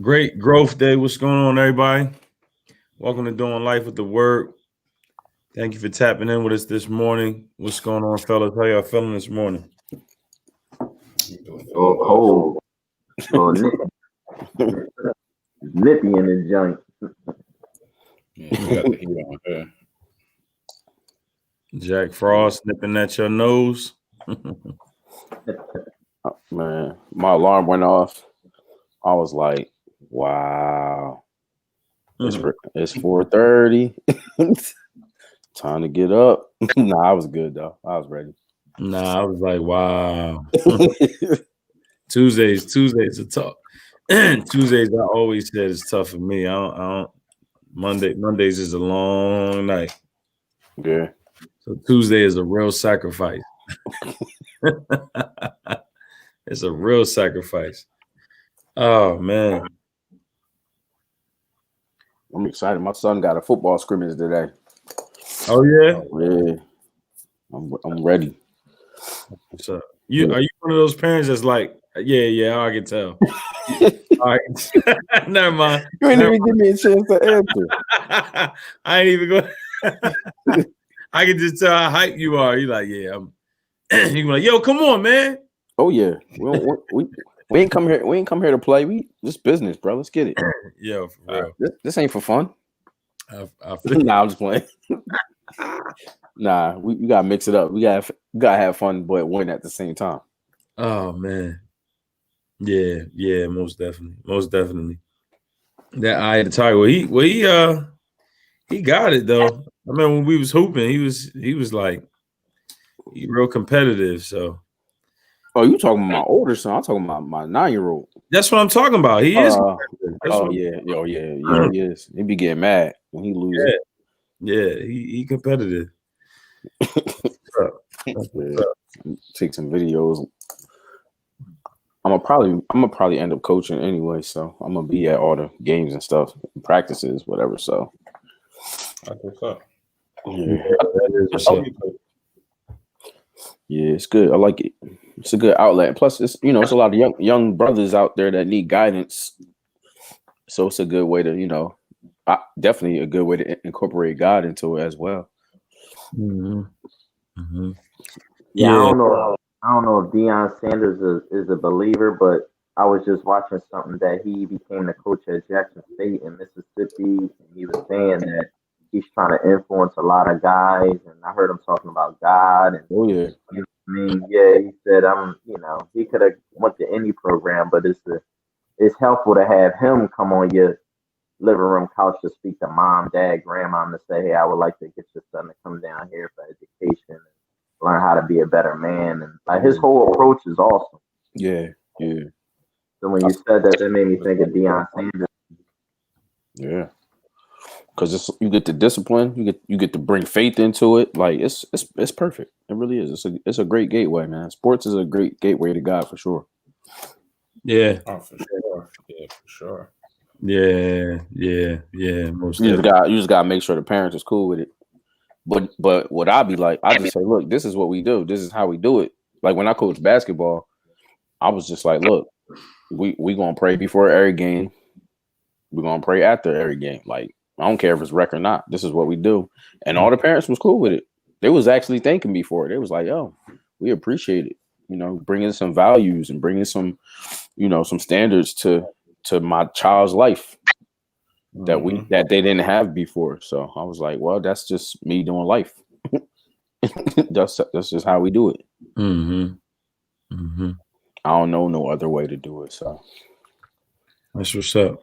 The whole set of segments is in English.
Great growth day. What's going on, everybody? Welcome to Doing Life with the Word. Thank you for tapping in with us this morning. What's going on, fellas? How y'all feeling this morning? Oh, cold. Oh, nippy in the joint. Yeah, we got the heat on here. Jack Frost nipping at your nose. Man, my alarm went off. I was like, wow. It's 4:30. Time to get up. Nah, I was good though. I was ready. Nah, I was like, wow. Tuesdays are tough. Tuesdays, I always said it's tough for me. I don't. Mondays is a long night. Yeah. So Tuesday is a real sacrifice. It's a real sacrifice. Oh man. I'm excited. My son got a football scrimmage today. Oh yeah. Yeah. I'm ready. What's up? Are you one of those parents that's like, yeah, I can tell. All right. Never mind. You ain't even give me a chance to answer. I ain't even go. I can just tell how hype you are. You're like, yeah, I'm you like, yo, come on, man. Oh yeah. We ain't come here. We ain't come here to play. We this business, bro. Let's get it. Yo, for real. This ain't for fun. I feel Nah, I'm just playing. Nah, we gotta mix it up. We gotta have fun, but win at the same time. Oh man. Yeah, most definitely. That eye of the tiger. He got it though. I mean, when we was hooping, he was like he real competitive. So Oh, you talking about my older son? I'm talking about my 9-year-old. that's what I'm talking about. He is. Yeah, he is. He be getting mad when he loses. Yeah, he competitive. Take some videos. I'm gonna probably end up coaching anyway, so I'm gonna be at all the games and stuff, practices, whatever. So That's what's up. Yeah, it's good. I like it. It's a good outlet. Plus, it's it's a lot of young brothers out there that need guidance. So it's a good way to definitely a good way to incorporate God into it as well. Mm-hmm. Mm-hmm. Yeah, I don't know if Deion Sanders is a believer, but I was just watching something that he became the coach at Jackson State in Mississippi, and he was saying that he's trying to influence a lot of guys, and I heard him talking about God. And oh yeah, you know what I mean, yeah, he said he could have went to any program, but it's helpful to have him come on your living room couch to speak to mom, dad, grandma, to say, hey, I would like to get your son to come down here for education and learn how to be a better man. And like his whole approach is awesome. Yeah. So when you said that, that made me think of Deion Sanders. Yeah. Because you get the discipline, you get to bring faith into it. Like it's perfect. It really is. It's a great gateway, man. Sports is a great gateway to God for sure. Yeah. Oh, for sure. Yeah, for sure. Yeah. Most you just gotta make sure the parents is cool with it. But what I'd be like, I just say, look, this is what we do. This is how we do it. Like when I coached basketball, I was just like, look, we gonna pray before every game. We're gonna pray after every game. Like I don't care if it's rec or not. This is what we do. And all the parents was cool with it. They was actually thanking me for it. They was like, yo, we appreciate it. Bringing some values and bringing some, some standards to my child's life that they didn't have before. So I was like, well, that's just me doing life. that's just how we do it. I don't know no other way to do it. So that's what's up.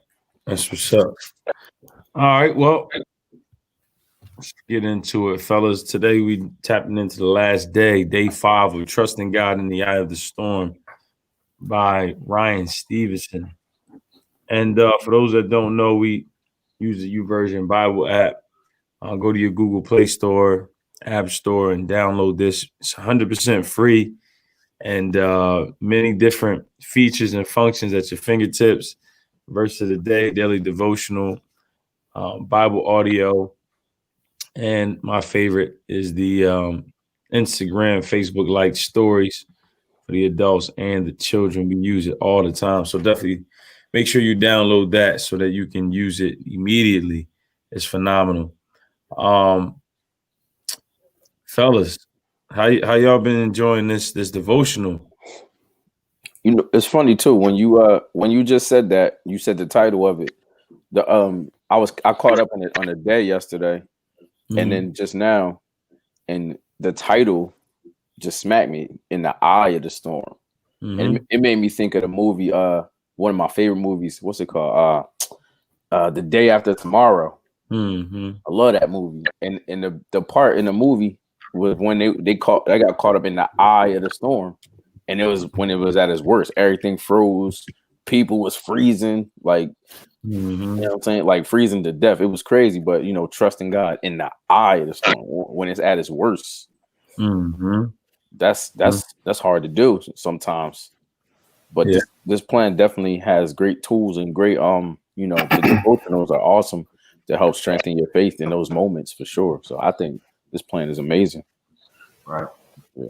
All right, well, let's get into it, fellas. Today we tapping into the last day 5 of Trusting God in the Eye of the Storm by Ryan Stevenson. And for those that don't know, we use the YouVersion Bible app. Go to your Google Play Store, App Store, and download this. It's 100% free, and many different features and functions at your fingertips. Verse of the day, daily devotional, Bible audio, and my favorite is the Instagram, Facebook like stories for the adults and the children. We use it all the time, so definitely make sure you download that so that you can use it immediately. It's phenomenal. Um, Fellas, how y'all been enjoying this devotional? You know, it's funny too when you just said that, you said the title of it. I caught up on it on a day yesterday, and then just now, and the title just smacked me in the eye of the storm. And it made me think of the movie, one of my favorite movies. What's it called? The Day After Tomorrow. I love that movie. And the part in the movie was when they got caught up in the eye of the storm, and it was when it was at its worst. Everything froze. People was freezing, like you know what I'm saying, like freezing to death. It was crazy, but you know, trusting God in the eye of the storm when it's at its worst. That's hard to do sometimes. But this plan definitely has great tools and great you know, the devotionals are awesome to help strengthen your faith in those moments for sure. So I think this plan is amazing. Right. Yeah.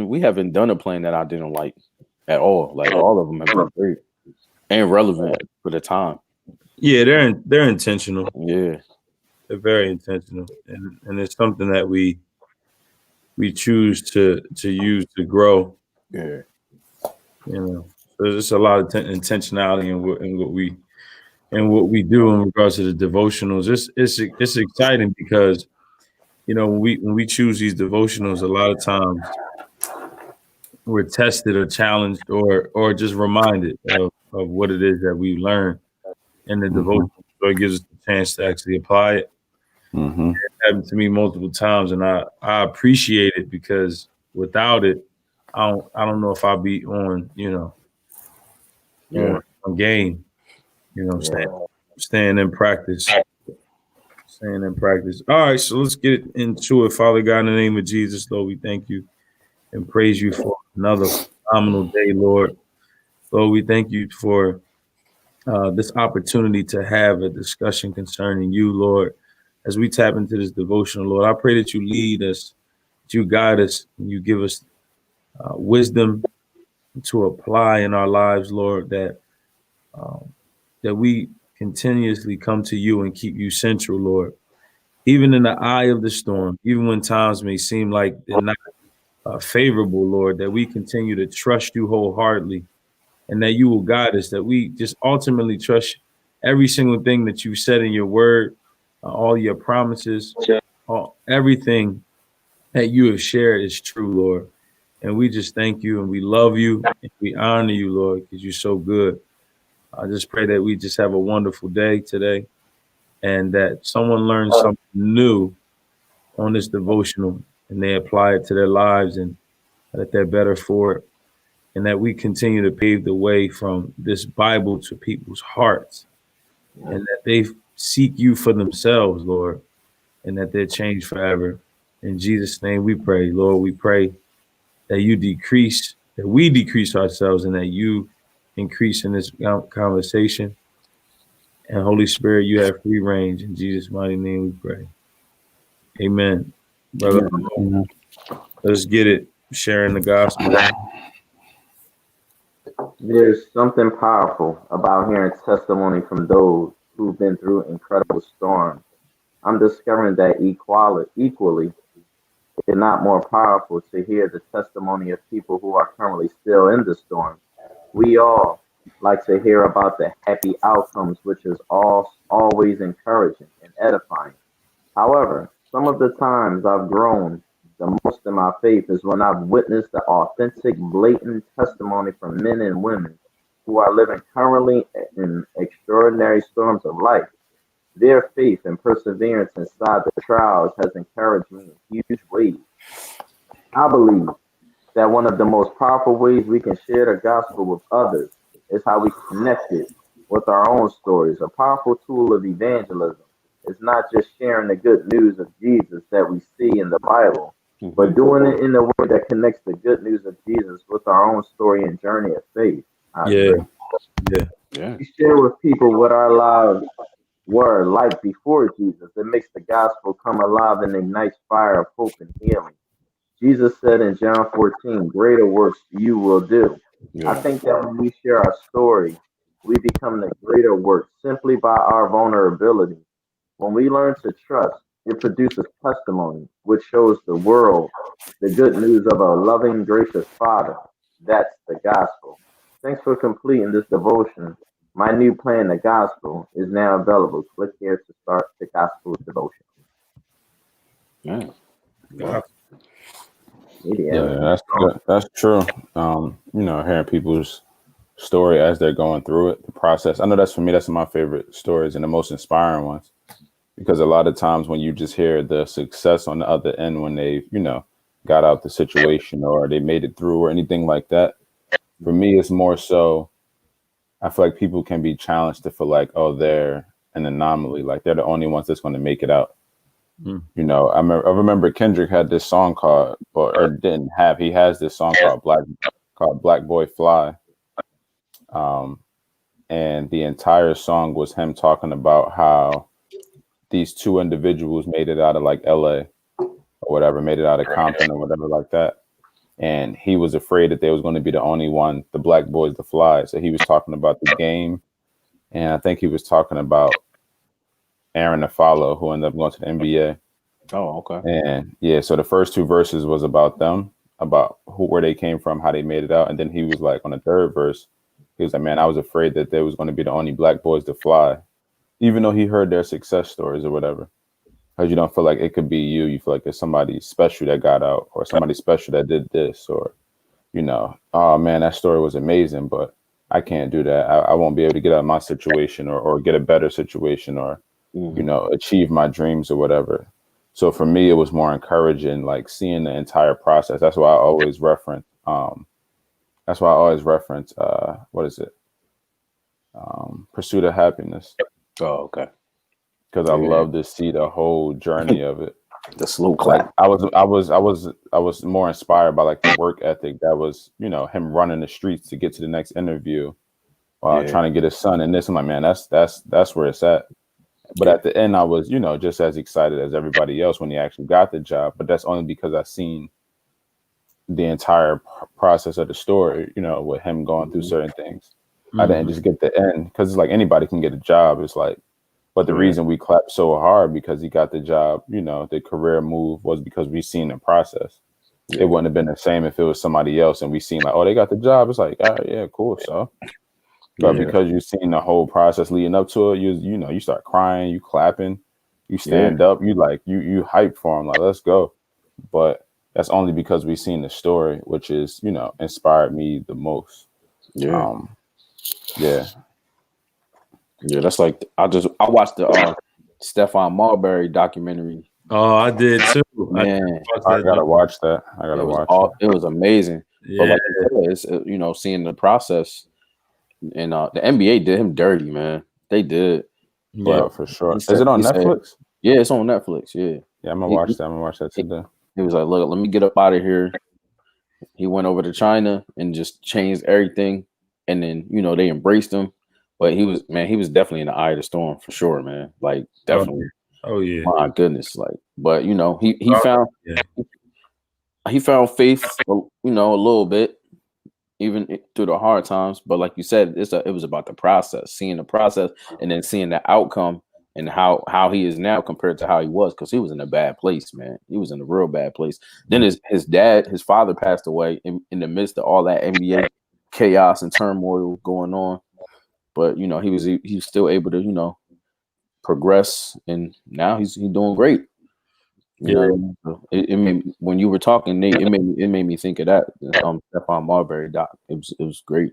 We haven't done a plan that I didn't like at all. Like all of them have been great and relevant for the time. Yeah, they're intentional. Yeah. They're very intentional. And it's something that we choose to use to grow. Yeah. You know, so there's just a lot of intentionality in what we do in regards to the devotionals. It's exciting because, you know, when we choose these devotionals, a lot of times we're tested or challenged or just reminded of what it is that we learned in the devotion. So it gives us a chance to actually apply it. It happened to me multiple times, and I appreciate it because without it, I don't know if I'll be on, on game. You know what I'm saying? Staying in practice. Staying in practice. All right, so let's get into it. Father God, in the name of Jesus, Lord, we thank you and praise you for another phenomenal day, Lord. Lord, we thank you for this opportunity to have a discussion concerning you, Lord. As we tap into this devotional, Lord, I pray that you lead us, that you guide us, and you give us wisdom to apply in our lives, Lord, that we continuously come to you and keep you central, Lord. Even in the eye of the storm, even when times may seem like they're not favorable, Lord, that we continue to trust you wholeheartedly and that you will guide us, that we just ultimately trust every single thing that you said in your word, all your promises, everything that you have shared is true, Lord. And we just thank you and we love you and we honor you, Lord, because you're so good. I just pray that we just have a wonderful day today and that someone learns something new on this devotional and they apply it to their lives and that they're better for it. And that we continue to pave the way from this Bible to people's hearts and that they seek you for themselves, Lord, and that they're changed forever. In Jesus' name we pray, Lord. We pray that you decrease, that we decrease ourselves and that you increase in this conversation. And Holy Spirit, you have free range. In Jesus' mighty name we pray. Amen. Brother, let's get it. Sharing the gospel. There's something powerful about hearing testimony from those who've been through incredible storms. I'm discovering that equally, if not more powerful, to hear the testimony of people who are currently still in the storm. We all like to hear about the happy outcomes, which is always encouraging and edifying. However, some of the times I've grown the most in my faith is when I've witnessed the authentic, blatant testimony from men and women who are living currently in extraordinary storms of life. Their faith and perseverance inside the trials has encouraged me in huge ways. I believe that one of the most powerful ways we can share the gospel with others is how we connect it with our own stories. A powerful tool of evangelism is not just sharing the good news of Jesus that we see in the Bible, but doing it in a way that connects the good news of Jesus with our own story and journey of faith. Yeah. We share with people what our lives were like before Jesus. It makes the gospel come alive and ignites fire of hope and healing. Jesus said in John 14, greater works you will do. I think that when we share our story, we become the greater work simply by our vulnerability. When we learn to trust, it produces testimony, which shows the world the good news of a loving, gracious Father. That's the gospel. Thanks for completing this devotion. My new plan, the gospel, is now available. Click here to start the gospel devotion. Yeah. Yeah. Yeah, that's true. Hearing people's story as they're going through it, the process. I know that's for me, that's my favorite stories and the most inspiring ones. Because a lot of times when you just hear the success on the other end when they, got out the situation or they made it through or anything like that, for me it's more so I feel like people can be challenged to feel like, oh, they're an anomaly, like they're the only ones that's going to make it out. Mm. I remember Kendrick had this song called, he has this song called Black Boy Fly. And the entire song was him talking about how these two individuals made it out of like LA or whatever, made it out of Compton or whatever like that. And he was afraid that they was going to be the only one, the black boys to fly. So he was talking about the game. And I think he was talking about Aaron Afalo, who ended up going to the NBA. Oh, okay. And yeah, so the first two verses was about them, about where they came from, how they made it out. And then he was like, on the third verse, he was like, man, I was afraid that they was going to be the only black boys to fly, even though he heard their success stories or whatever. Because you don't feel like it could be you. You feel like there's somebody special that got out or somebody special that did this or, oh man, that story was amazing, but I can't do that. I won't be able to get out of my situation or get a better situation or, achieve my dreams or whatever. So for me, it was more encouraging, like seeing the entire process. That's why I always reference, what is it? Pursuit of Happiness. Oh, okay. Because I love to see the whole journey of it. The slow clap. Like I was more inspired by like the work ethic that was, him running the streets to get to the next interview, trying to get his son in this. I'm like, man, that's where it's at. But at the end, I was, just as excited as everybody else when he actually got the job. But that's only because I seen the entire process of the story, with him going through certain things. I didn't just get the end because it's like anybody can get a job. It's like, but the reason we clapped so hard because he got the job, the career move was because we seen the process. It wouldn't have been the same if it was somebody else and we seen like, oh, they got the job. It's like, all right, yeah, cool. So, but because you've seen the whole process leading up to it, you start crying, you clapping, you stand up, you hype for him, like, let's go. But that's only because we've seen the story, which is, inspired me the most. Yeah. Yeah, that's like I watched the Stephon Marbury documentary. Oh, I did too. Man, I gotta watch that. It was amazing. Yeah. But like you said, it's, seeing the process, and the NBA did him dirty, man. They did. Yeah, for sure. Is it on Netflix? Yeah, it's on Netflix. Yeah. Yeah, I'm gonna watch that. I'm gonna watch that today. He was like, look, let me get up out of here. He went over to China and just changed everything. And then, they embraced him. But he was definitely in the eye of the storm for sure, man. Like, definitely. Oh yeah. My goodness. Like, but he found faith, a little bit, even through the hard times. But like you said, it was about the process, seeing the process and then seeing the outcome and how he is now compared to how he was, because he was in a bad place, man. He was in a real bad place. Then his father passed away in the midst of all that NBA chaos and turmoil going on. But he was still able to progress, and now he's doing great. It made, when you were talking, Nate, it made me think of that Stephon Marbury doc. It was great.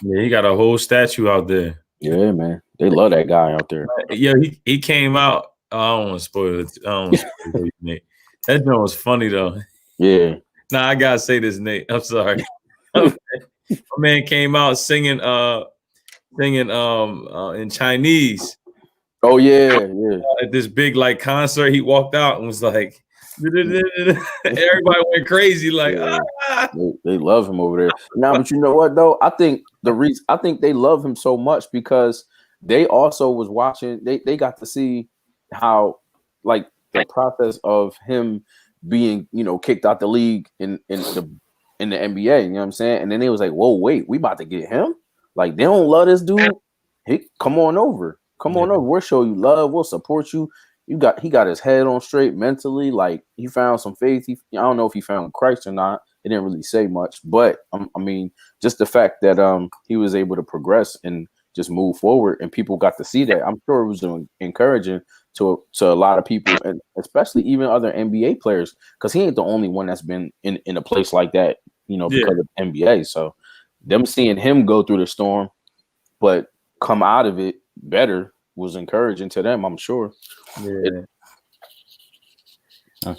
Yeah, he got a whole statue out there. Yeah, man, they love that guy out there. Yeah, he came out. Oh, I don't want to spoil it. I don't want to spoil it, Nate. That joint was funny though. Yeah. Nah, I gotta say this, Nate. I'm sorry. My man came out singing in Chinese. Oh yeah. At this big like concert, he walked out and was like, everybody went crazy, like they love him over there. Now, but you know what though? I think they love him so much because they also was watching, they got to see how like the process of him being, kicked out the league in in the NBA. You know what I'm saying? And then they was like, whoa, wait, we about to get him? Like, they don't love this dude. Come on over. Come on over. We'll show you love. We'll support you. He got his head on straight mentally. Like, he found some faith. I don't know if he found Christ or not. It didn't really say much, but I mean, just the fact that he was able to progress and just move forward, and people got to see that. I'm sure it was encouraging to a lot of people, and especially even other NBA players, because he ain't the only one that's been in a place like that, you know, because of NBA. So them seeing him go through the storm, but come out of it better, was encouraging to them, I'm sure. That's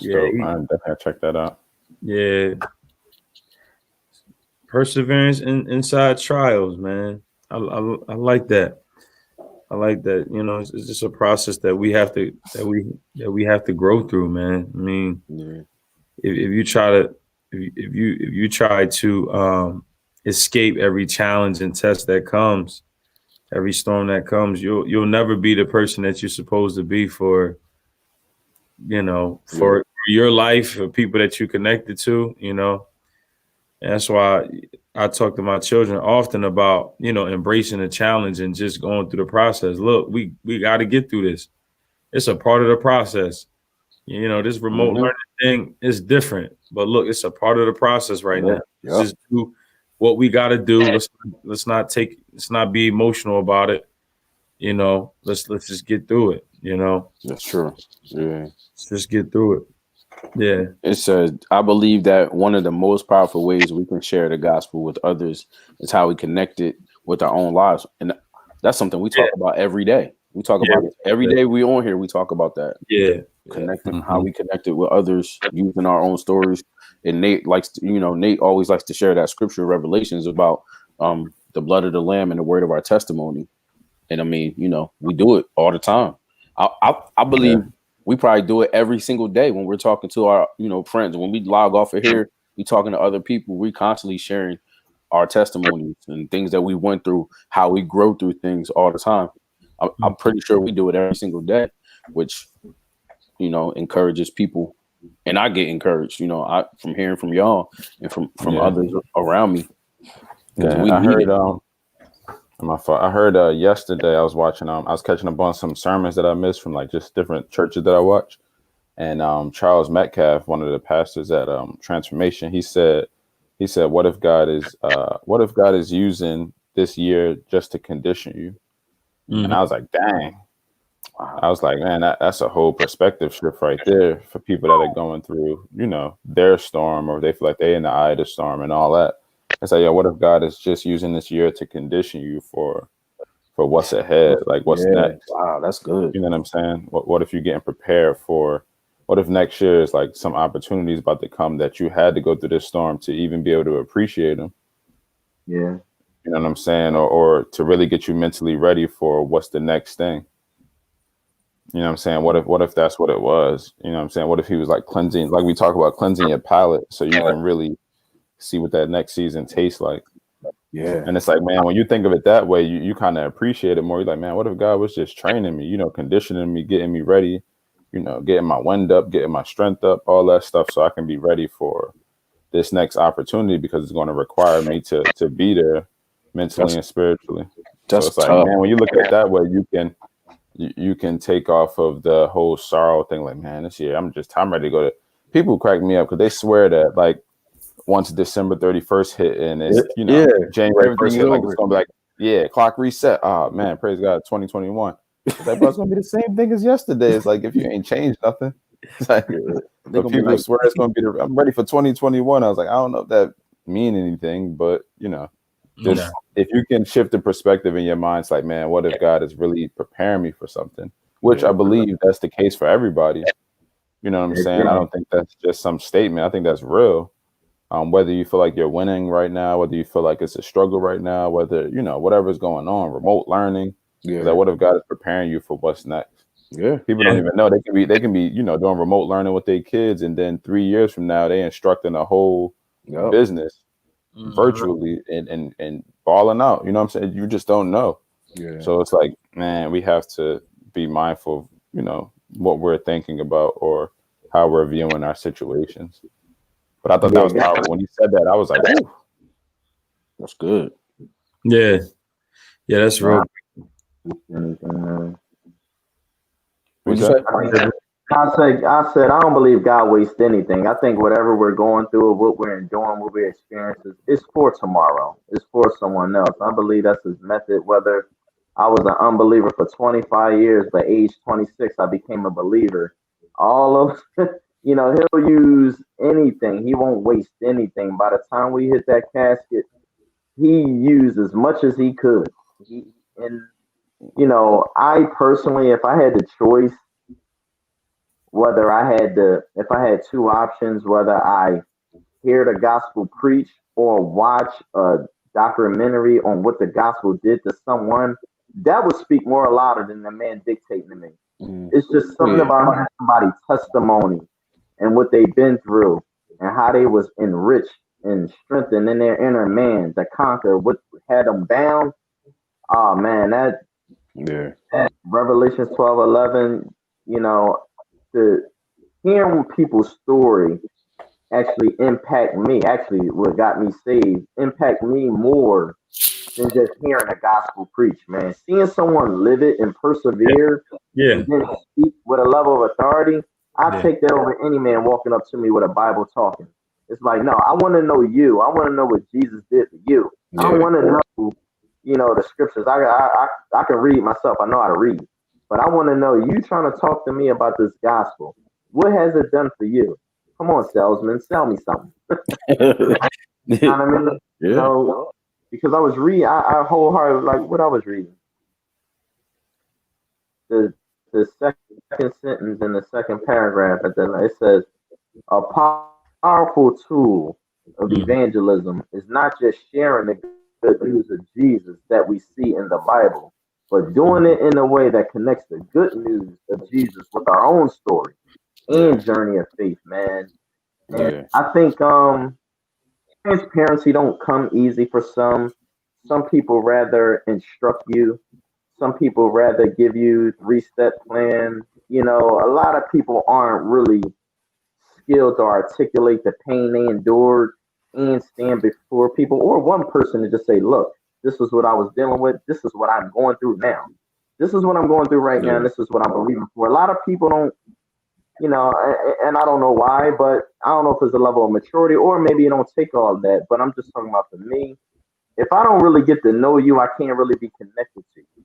dope. I definitely check that out. Yeah. Perseverance inside trials, man. I like that. I like that. You know, it's just a process that we have to grow through, man. I mean, if you try to escape every challenge and test that comes, every storm that comes, you'll never be the person that you're supposed to be for, you know, for your life, for people that you connected to, you know. And that's why I talk to my children often about, you know, embracing the challenge and just going through the process. Look, we got to get through this. It's a part of the process. You know, this remote learning thing is different, but look, it's a part of the process right now. Just do what we got to do. Let's not be emotional about it. You know, let's just get through it. You know, that's true. Yeah, let's just get through it. Yeah, it says, I believe that one of the most powerful ways we can share the gospel with others is how we connect it with our own lives, and that's something we talk about every day. We talk about it every day. We on here. We talk about that. Connecting, how we connect it with others, using our own stories. And Nate always likes to share that scripture Revelations about the blood of the Lamb and the word of our testimony. And I mean, you know, we do it all the time. I believe we probably do it every single day when we're talking to our, you know, friends. When we log off of here, we talking to other people. We constantly sharing our testimonies and things that we went through, how we grow through things all the time. I'm pretty sure we do it every single day, which, you know, encourages people. And I get encouraged, you know, from hearing from y'all and from others around me. I heard my fault. I heard yesterday I was watching I was catching up on some sermons that I missed from like just different churches that I watch. And Charles Metcalf, one of the pastors at Transformation, he said, what if God is using this year just to condition you? And I was like, dang. I was like, man, that's a whole perspective shift right there for people that are going through, you know, their storm, or they feel like they're in the eye of the storm and all that. It's like, yeah, what if God is just using this year to condition you for what's ahead? Like, what's next? Wow, that's good. You know what I'm saying? What if you're getting prepared for, what if next year is like some opportunities about to come that you had to go through this storm to even be able to appreciate them? Yeah. You know what I'm saying? Or to really get you mentally ready for what's the next thing. You know what I'm saying? What if that's what it was? You know what I'm saying? What if he was like cleansing, like we talk about cleansing your palate so you can really see what that next season tastes like. Yeah. And it's like, man, when you think of it that way, you kind of appreciate it more. You're like, man, what if God was just training me, you know, conditioning me, getting me ready, you know, getting my wind up, getting my strength up, all that stuff, so I can be ready for this next opportunity, because it's going to require me to be there mentally and spiritually. So it's like, man, when you look at it that way, you can take off of the whole sorrow thing. Like, man, this year I'm ready to go to. People crack me up because they swear that like once December 31st hit and it's, you know, January 1st hit, like it's gonna be like, yeah, clock reset. Oh man, praise God, 2021. It's like, bro, it's gonna be the same thing as yesterday. It's like, if you ain't changed nothing. It's like, but people like, swear it's gonna be I'm ready for 2021. I was like, I don't know if that mean anything, but you know, just if you can shift the perspective in your mind, it's like, man, what if God is really preparing me for something? Which I believe that's the case for everybody. You know what I'm saying? I don't think that's just some statement. I think that's real. Whether you feel like you're winning right now, whether you feel like it's a struggle right now, whether, you know, whatever's going on, remote learning. Like, what if God is preparing you for what's next? People don't even know. They can be, you know, doing remote learning with their kids, and then 3 years from now they instructing a whole business virtually and balling out. You know what I'm saying? You just don't know. So it's like, man, we have to be mindful of, you know, what we're thinking about or how we're viewing our situations. But I thought that was powerful. When he said that, I was like, "Ooh, that's good." Yeah, that's real. What'd you say? I said, I don't believe God wastes anything. I think whatever we're going through, what we're enjoying, what we're experiencing, is for tomorrow. It's for someone else. I believe that's his method. Whether I was an unbeliever for 25 years, but age 26, I became a believer. All of, he'll use anything. He won't waste anything. By the time we hit that casket, he used as much as he could. And I personally, if I had the choice, if I had two options, whether I hear the gospel preached or watch a documentary on what the gospel did to someone, that would speak more louder than the man dictating to me. It's just something about somebody's testimony and what they've been through and how they was enriched and strengthened in their inner man to conquer what had them bound. Oh man, that Revelations 12:11, the hearing people's story actually impact me. Actually, what got me saved impact me more than just hearing the gospel preach. Man, seeing someone live it and persevere, and then speak with a level of authority, I take that over any man walking up to me with a Bible talking. It's like, no, I want to know you. I want to know what Jesus did for you. I want to know, the scriptures. I can read myself. I know how to read, but I want to know you trying to talk to me about this gospel. What has it done for you? Come on, salesman, sell me something. You know what I mean? Yeah. Because I was reading, I wholeheartedly like what I was reading. The second sentence in the second paragraph, and then it says, a powerful tool of evangelism is not just sharing the good news of Jesus that we see in the Bible, but doing it in a way that connects the good news of Jesus with our own story and journey of faith, man. And I think transparency don't come easy for some. Some people rather instruct you. Some people rather give you 3-step plan. A lot of people aren't really skilled to articulate the pain they endured and stand before people or one person to just say, look, this is what I was dealing with. This is what I'm going through now. This is what I'm going through right now. And this is what I'm believing for. A lot of people don't, and I don't know why, but I don't know if it's a level of maturity or maybe you don't take all that. But I'm just talking about for me. If I don't really get to know you, I can't really be connected to you,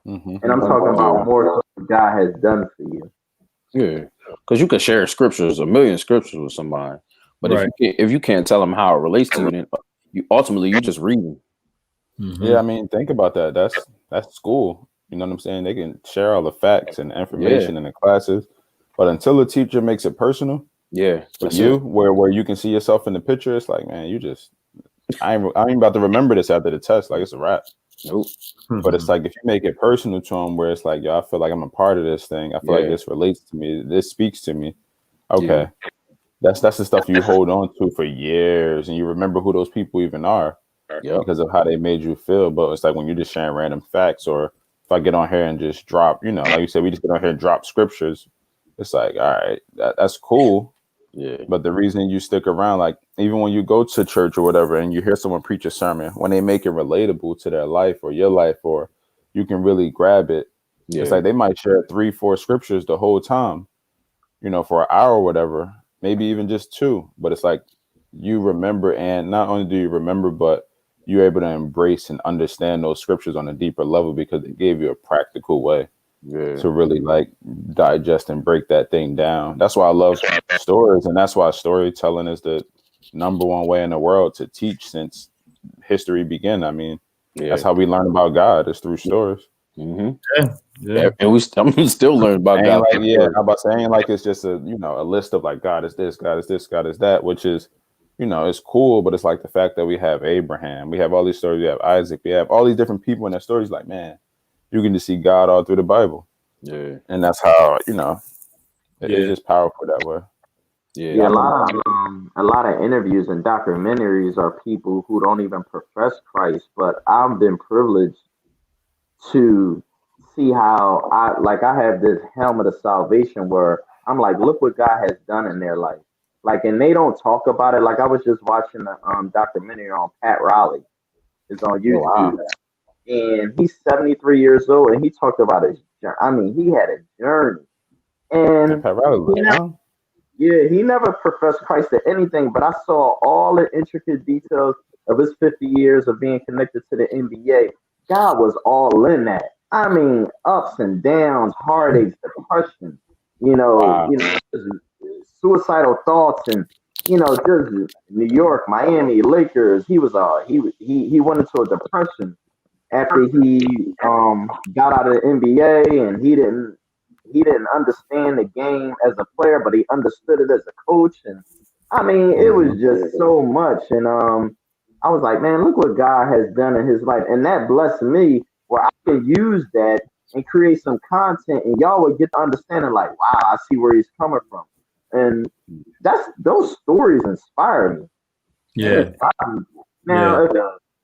And I'm talking about more what God has done for you. Yeah, because you can share scriptures, a million scriptures with somebody, but if you can't tell them how it relates to you, then you just reading. Yeah, I mean, think about that. That's school. You know what I'm saying? They can share all the facts and information in the classes, but until the teacher makes it personal, for you, where you can see yourself in the picture, it's like, man, I ain't about to remember this after the test. Like, it's a wrap. Nope. But it's like, if you make it personal to them, where it's like, yo, I feel like I'm a part of this thing. I feel like this relates to me. This speaks to me. Okay. That's the stuff you hold on to for years, and you remember who those people even are because of how they made you feel. But it's like when you're just sharing random facts, or if I get on here and just drop, like you said, we just get on here and drop scriptures. It's like, all right, that's cool. Yeah. But the reason you stick around, like even when you go to church or whatever, and you hear someone preach a sermon, when they make it relatable to their life or your life, or you can really grab it. It's like they might share 3-4 scriptures the whole time, for an hour or whatever, maybe even just 2. But it's like you remember, and not only do you remember, but you're able to embrace and understand those scriptures on a deeper level because it gave you a practical way to really like digest and break that thing down. That's why I love stories, and that's why storytelling is the number one way in the world to teach since history began. I mean, that's how we learn about God, is through stories. And I'm still learning about God. How about saying like it's just a list of like God is this, God is this, God is that, which is it's cool, but it's like the fact that we have Abraham, we have all these stories, we have Isaac, we have all these different people in their stories. Like, man, you can just see God all through the Bible. Yeah. And that's how, it's just powerful that way. Yeah, a lot of interviews and documentaries are people who don't even profess Christ, but I've been privileged to see how I have this helmet of salvation where I'm like, look what God has done in their life. Like, and they don't talk about it. Like, I was just watching a documentary on Pat Riley. It's on YouTube. Wow. And he's 73 years old, and he talked about his journey. I mean, he had a journey. And Pat Riley was young. yeah, he never professed Christ to anything, but I saw all the intricate details of his 50 years of being connected to the NBA. God was all in that. I mean, ups and downs, heartaches, depression, Wow. suicidal thoughts, and just New York, Miami, Lakers. He went into a depression after he got out of the NBA, and he didn't understand the game as a player, but he understood it as a coach. And I mean, it was just so much. And I was like, man, look what God has done in his life. And that blessed me where I can use that and create some content, and y'all would get the understanding like, wow, I see where he's coming from. And those stories inspire me. Yeah. Now,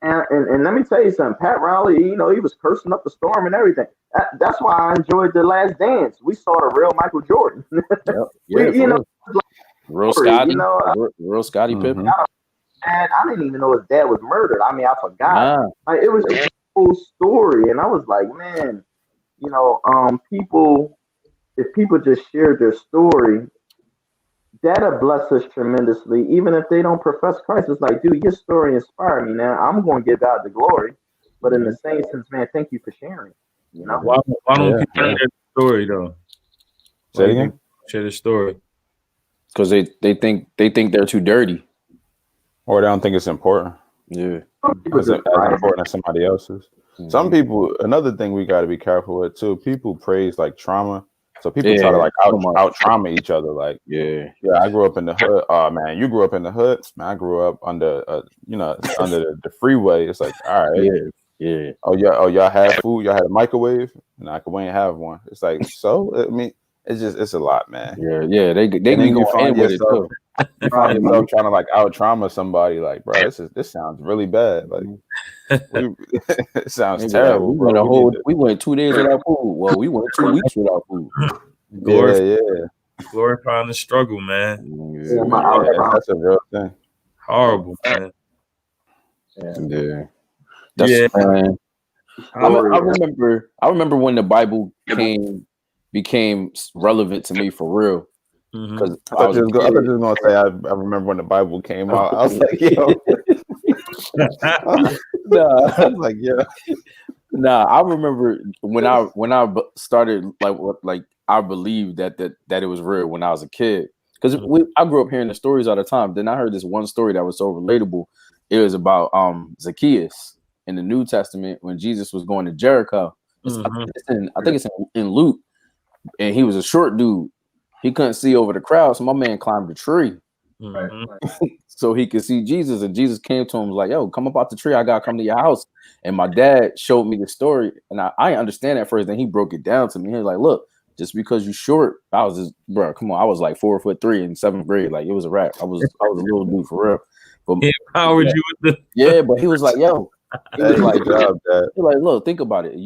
and let me tell you something. Pat Riley, he was cursing up the storm and everything. That's why I enjoyed The Last Dance. We saw the real Michael Jordan. Yeah, real Scotty, real Scotty Pippen. And I didn't even know his dad was murdered. I mean, I forgot. Like, it was just a cool story, and I was like, man, if people just shared their story, that'll bless us tremendously. Even if they don't profess Christ, it's like, dude, your story inspired me. Now I'm going to give God the glory, but in the same sense, man, thank you for sharing. Why don't people share the story though? Say it again. Share the story because they think they're too dirty, or they don't think it's important. Yeah, as important as somebody else's. Mm-hmm. Some people. Another thing we got to be careful with too. People praise like trauma. So people try to like out trauma each other. Like, yeah, I grew up in the hood. Oh man, you grew up in the hood. Man, I grew up under, under the freeway. It's like, all right, yeah. Oh, y'all had food. Y'all had a microwave. No, we ain't have one. It's like, so I mean, it's a lot, man. Yeah. They can go in with it too. You find yourself trying to like out trauma somebody. Like, bro, this sounds really bad. Like, it sounds terrible. We went 2 days without food. Well, we went 2 weeks without food. Glorifying the struggle, man. That's a real thing. Horrible, man. Yeah. Man. I remember when the Bible became relevant to me for real. Because I was just gonna say I remember when the Bible came out. I was like, yo. I was like, yeah. Nah, I remember when I started like I believed that it was real when I was a kid. Because I grew up hearing the stories all the time. Then I heard this one story that was so relatable. It was about Zacchaeus in the New Testament when Jesus was going to Jericho. I think it's in Luke, and he was a short dude. He couldn't see over the crowd, so my man climbed a tree so he could see Jesus. And Jesus came to him, was like, "Yo, come up out the tree. I gotta come to your house." And my dad showed me the story, and I didn't understand at first. Then he broke it down to me. He was like, "Look, just because you short," I was just, bro, come on. I was like 4'3" in 7th grade. Like, it was a wrap. I was a little dude for real. But he empowered you with the but he was like, "Yo," he was like, "Look, think about it.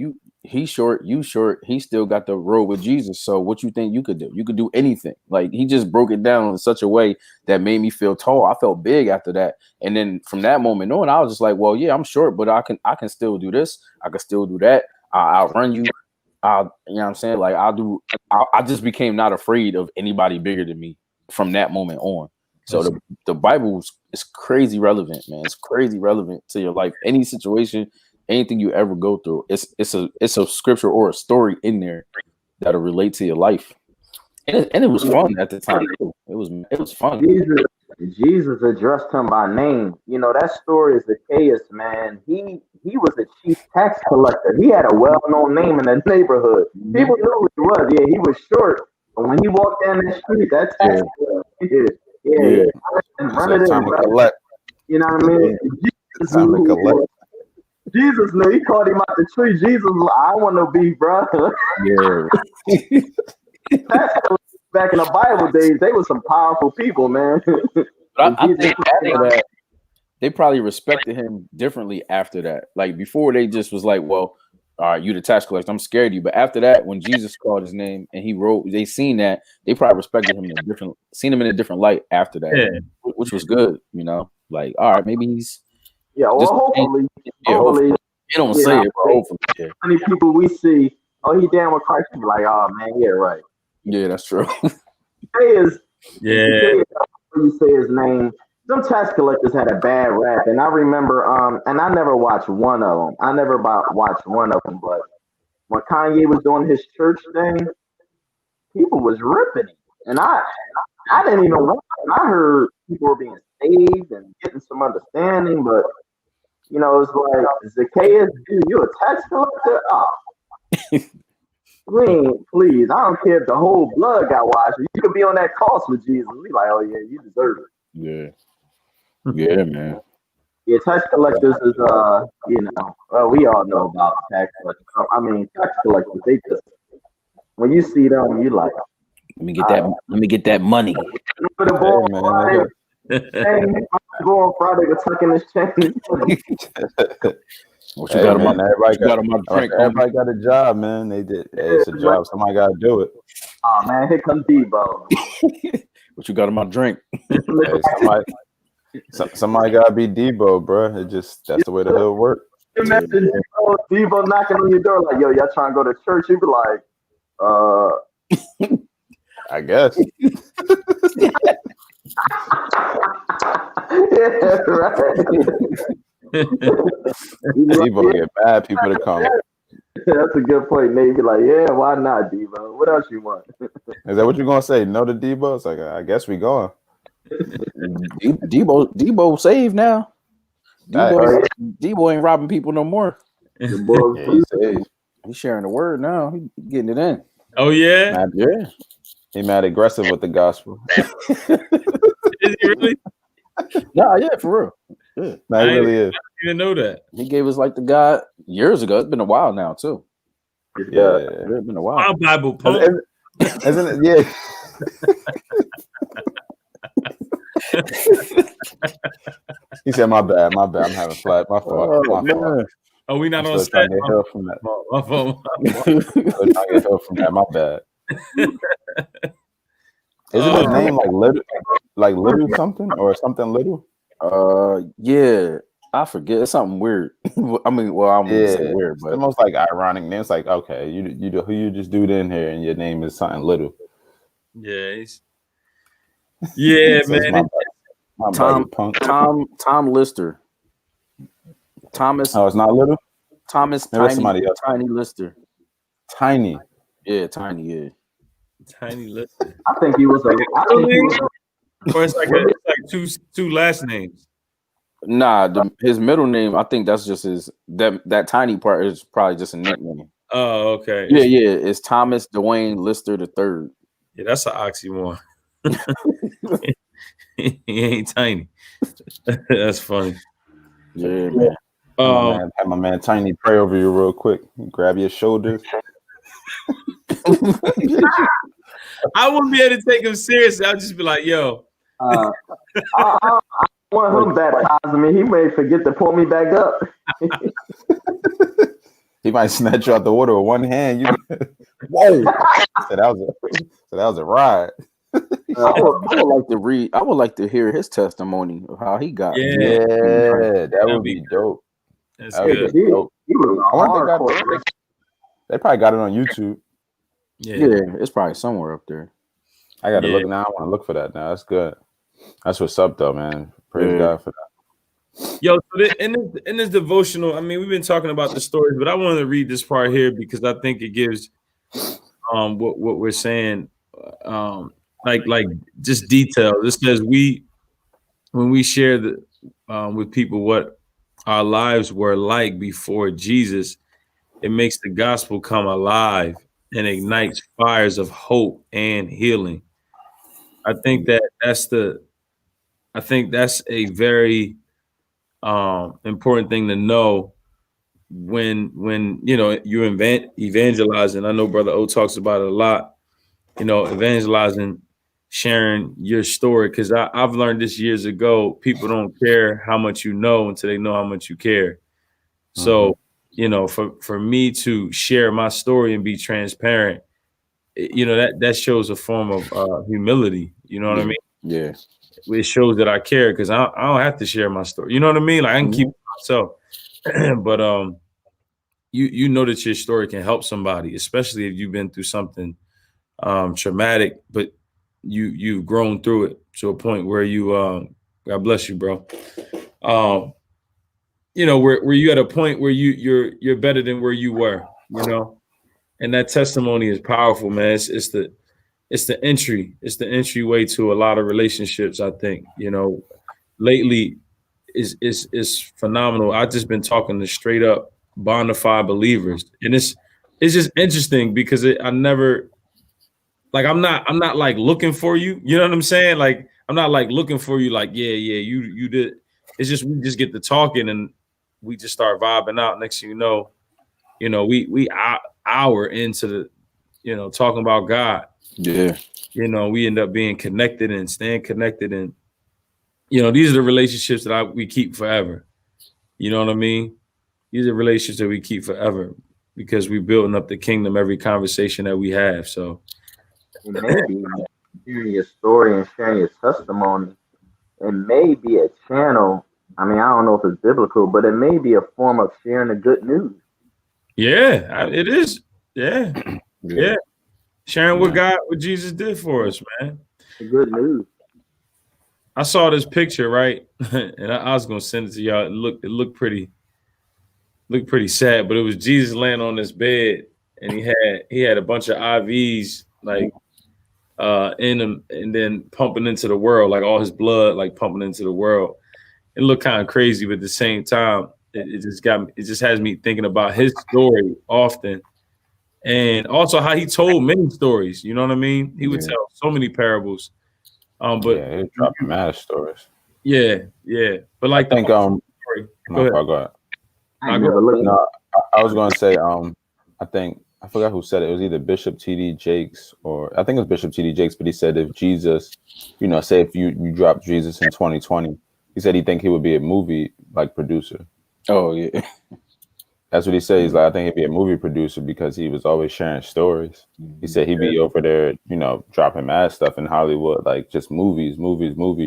He's short, you short. He still got the road with Jesus. So what you think you could do? You could do anything." Like, he just broke it down in such a way that made me feel tall. I felt big after that. And then from that moment on, I was just like, well, yeah, I'm short, but I can still do this. I can still do that. I'll run you. You know what I'm saying? Like, I just became not afraid of anybody bigger than me from that moment on. So the Bible is crazy relevant, man. It's crazy relevant to your life. Any situation, anything you ever go through, it's a scripture or a story in there that'll relate to your life, and it was fun at the time. It was fun. Jesus addressed him by name. That story is Zacchaeus, man. He was a chief tax collector. He had a well-known name in the neighborhood. People knew who he was. Yeah, he was short, but when he walked down that street, that tax collector, and run it in, bro. You know what I mean? Jesus knew. He called him out the tree. Jesus was like, I want no beef, bro. Back in the Bible days, they were some powerful people, man. But I think after that, they probably respected him differently after that. Like, before, they just was like, well, all right, you the tax collector, I'm scared of you. But after that, when Jesus called his name and he wrote, they seen that, they probably respected him in a different, seen him in a different light after that, Yeah. which was good, you know. Like, all right, maybe he's Yeah, well, just hopefully, hopefully. He don't you say know, it, but hopefully, yeah. how many people we see, oh, he down with Christ, be like, oh man, yeah, right. Yeah, that's true. Yeah. You say his name. Some tax collectors had a bad rap, and I remember, and I never watched one of them. I never watched one of them, but when Kanye was doing his church thing, people was ripping him, and I didn't even watch it. I heard people were being saved and getting some understanding, but you know, it's like Zacchaeus, dude, you a tax collector? Oh, please, I don't care if the whole blood got washed. You could be on that cross with Jesus. We like, oh yeah, you deserve it. Yeah, man. Yeah, tax collectors is you know, we all know about tax collectors. I mean, tax collectors, they just when you see them, you like, Let me get that. Let me get that money. for the ball Friday, go on Friday to tuck in his chain. What you got man, everybody got a job, man. They did. Hey, it's a job. Somebody got to do it. Oh man, here comes Debo. What you got in my drink? Hey, somebody got to be Debo, bro. That's the way the hood work. Imagine Debo knocking on your door like, yo, y'all trying to go to church? You be like, I guess. yeah, right. Debo get bad people to come. That's a good point, Nate. You be like, yeah, why not, Debo? What else you want? Is that what you're gonna say? No to Debo? It's like, I guess we going. Debo saved now. Debo ain't robbing people no more. Yeah, He's sharing the word now. He getting it in. Oh yeah. Yeah. He mad aggressive with the gospel. Is he really? Nah, yeah, for real. Yeah. Nah, he really is. I didn't even know that. He gave us like the God years ago. It's been a while now too. Yeah. It's been a while. Our Bible pump. Isn't it? Yeah. He said, "My bad. I'm having flat. My fault. My fault. Oh, we not I'm on still trying set. to get help from that. My phone. Still trying to get help from that. My bad." Isn't his name like little something or something little? Yeah, I forget. It's something weird. I mean, well, I'm gonna say weird, but it's almost like ironic name. It's like, okay, you just dude in here and your name is something little. Yeah, yeah, man. Tom Lister. Thomas. Oh, it's not little. Thomas Tiny Lister. Tiny. Yeah, Tiny. Yeah. Tiny Lister. I think he was Or it's like two last names. Nah, his middle name. I think that's just his. That Tiny part is probably just a nickname. Oh, okay. Yeah. It's Thomas Dwayne Lister III. Yeah, that's an oxymoron. He ain't tiny. That's funny. Yeah, man. Have my man Tiny pray over you real quick. Grab your shoulders. I wouldn't be able to take him seriously. I'd just be like, yo. I want him baptizing me. He may forget to pull me back up. He might snatch you out the water with one hand. Whoa! So that was a ride. I would like to hear his testimony of how he got. Yeah, that would be dope. That's good. They probably got it on YouTube. Yeah, it's probably somewhere up there. I got to look now. I want to look for that now. That's good. That's what's up, though, man. Praise God for that. Yo, so in this devotional, I mean, we've been talking about the stories, but I wanted to read this part here because I think it gives what we're saying like just detail. This says when we share with people what our lives were like before Jesus, it makes the gospel come alive and ignites fires of hope and healing. I think that's a very important thing to know when you're evangelizing. I know Brother O talks about it a lot, evangelizing, sharing your story, because I've learned this years ago. People don't care how much you know until they know how much you care. So you know, for me to share my story and be transparent, you know, that shows a form of humility. You know what I mean? Yeah. It shows that I care because I don't have to share my story. You know what I mean? Like I can keep it to myself. But you know that your story can help somebody, especially if you've been through something traumatic, but you've grown through it to a point where you God bless you, bro. You know, where you at a point where you're better than where you were, you know, and that testimony is powerful, man. It's the entryway to a lot of relationships. I think, you know, lately is phenomenal. I've just been talking to straight up bona fide believers, and it's just interesting because I never like I'm not like looking for you. You know what I'm saying? Like I'm not like looking for you. Like yeah, you did. It's just we just get to talking and we just start vibing out. Next thing you know, we hour into the, you know, talking about God. Yeah. You know, we end up being connected and staying connected, and you know, these are the relationships that we keep forever. You know what I mean? These are relationships that we keep forever because we're building up the kingdom every conversation that we have. So And maybe sharing your story and sharing your testimony, it may be a channel. I mean, I don't know if it's biblical, but it may be a form of sharing the good news. yeah, it is. Yeah. Yeah. Sharing what Jesus did for us, man. The good news. I saw this picture, right? And I was gonna send it to y'all. It looked pretty sad, but it was Jesus laying on this bed and he had a bunch of IVs like in him and then pumping into the world, like all his blood like pumping into the world. It looked kind of crazy, but at the same time, it just has me thinking about his story often. And also how he told many stories, you know what I mean? He would tell so many parables. But yeah, he dropped mad stories. yeah. But like I think story. go ahead. I never looked. No, I was gonna say I think I forgot who said it. It was either Bishop T.D. Jakes or I think it was Bishop T.D. Jakes, but he said if Jesus, you know, say if you dropped Jesus in 2020, he said he think he would be a movie like producer. Oh yeah. That's what he said. He's like, I think he'd be a movie producer because he was always sharing stories. He said he'd be over there, you know, dropping mad stuff in Hollywood, like just movies,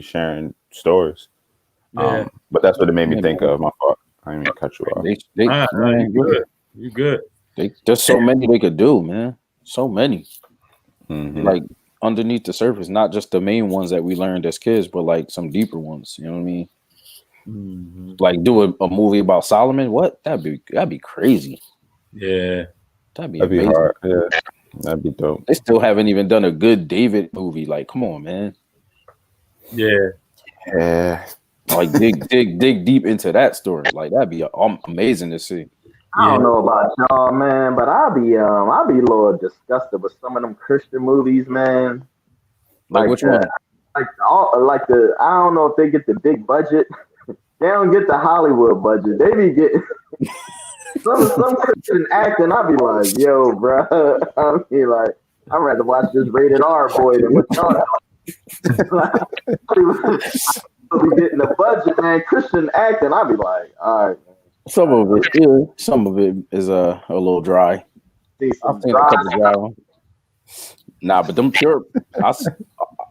sharing stories. Yeah. But that's what it made me think of. My fault. I didn't mean to cut you off. You good. There's so many they could do, man. So many. Mm-hmm. Like underneath the surface, not just the main ones that we learned as kids, but like some deeper ones. You know what I mean? Mm-hmm. Like do a movie about Solomon. What? That'd be crazy. Yeah. That'd be That'd amazing. be hard. Yeah. That'd be dope. They still haven't even done a good David movie. Like, come on, man. Yeah. Yeah. Like dig deep into that story. Like that'd be amazing to see. I don't know about y'all, man, but I'll be a little disgusted with some of them Christian movies, man. Like which one? I don't know if they get the big budget. They don't get the Hollywood budget. They be getting some Christian acting. I'll be like, yo, bro. I'll be like, I'd rather watch this rated R boy than what y'all. I'll be getting the budget, man. Christian acting. I'll be like, all right. Some of it, yeah. Some of it is a little dry. I've seen a couple dry ones. Nah, but them pure.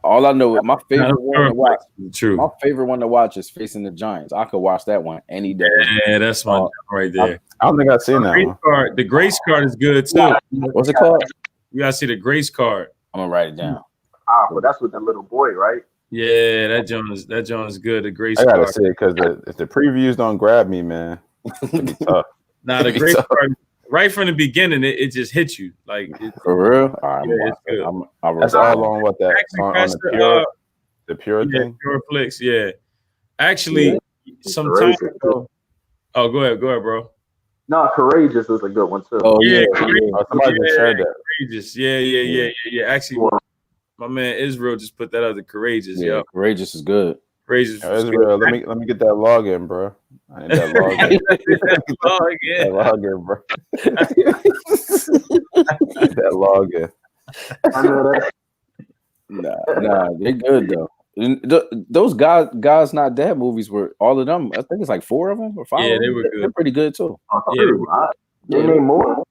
All I know is my favorite one to watch. True. My favorite one to watch is Facing the Giants. I could watch that one any day. Yeah, that's my right there. I don't think I've seen that one. The Grace Card is good too. What's it called? You gotta see the Grace Card. I'm gonna write it down. Well, that's with the little boy, right? Yeah, that John is good. The Grace I gotta Card. see it because if the previews don't grab me, man, it's tough. Now the Grace Card, right from the beginning, it just hits you like For real. All right, yeah, it's good. That's all on what that on the pure thing. Pure Flicks, yeah. Actually, sometimes. Oh, go ahead, bro. No, Courageous is a good one too. Oh yeah, somebody just shared that. Courageous, yeah. Actually, my man Israel just put that out. The Courageous, yeah. Courageous is good. Courageous. Israel, let me get that login, bro. I need that login. That login, bro. That login. I know that. Nah, they're good though. those guys not dead movies were all of them. I think it's like 4 of them or 5. Yeah, they were good. They're pretty good too. Yeah, They made more.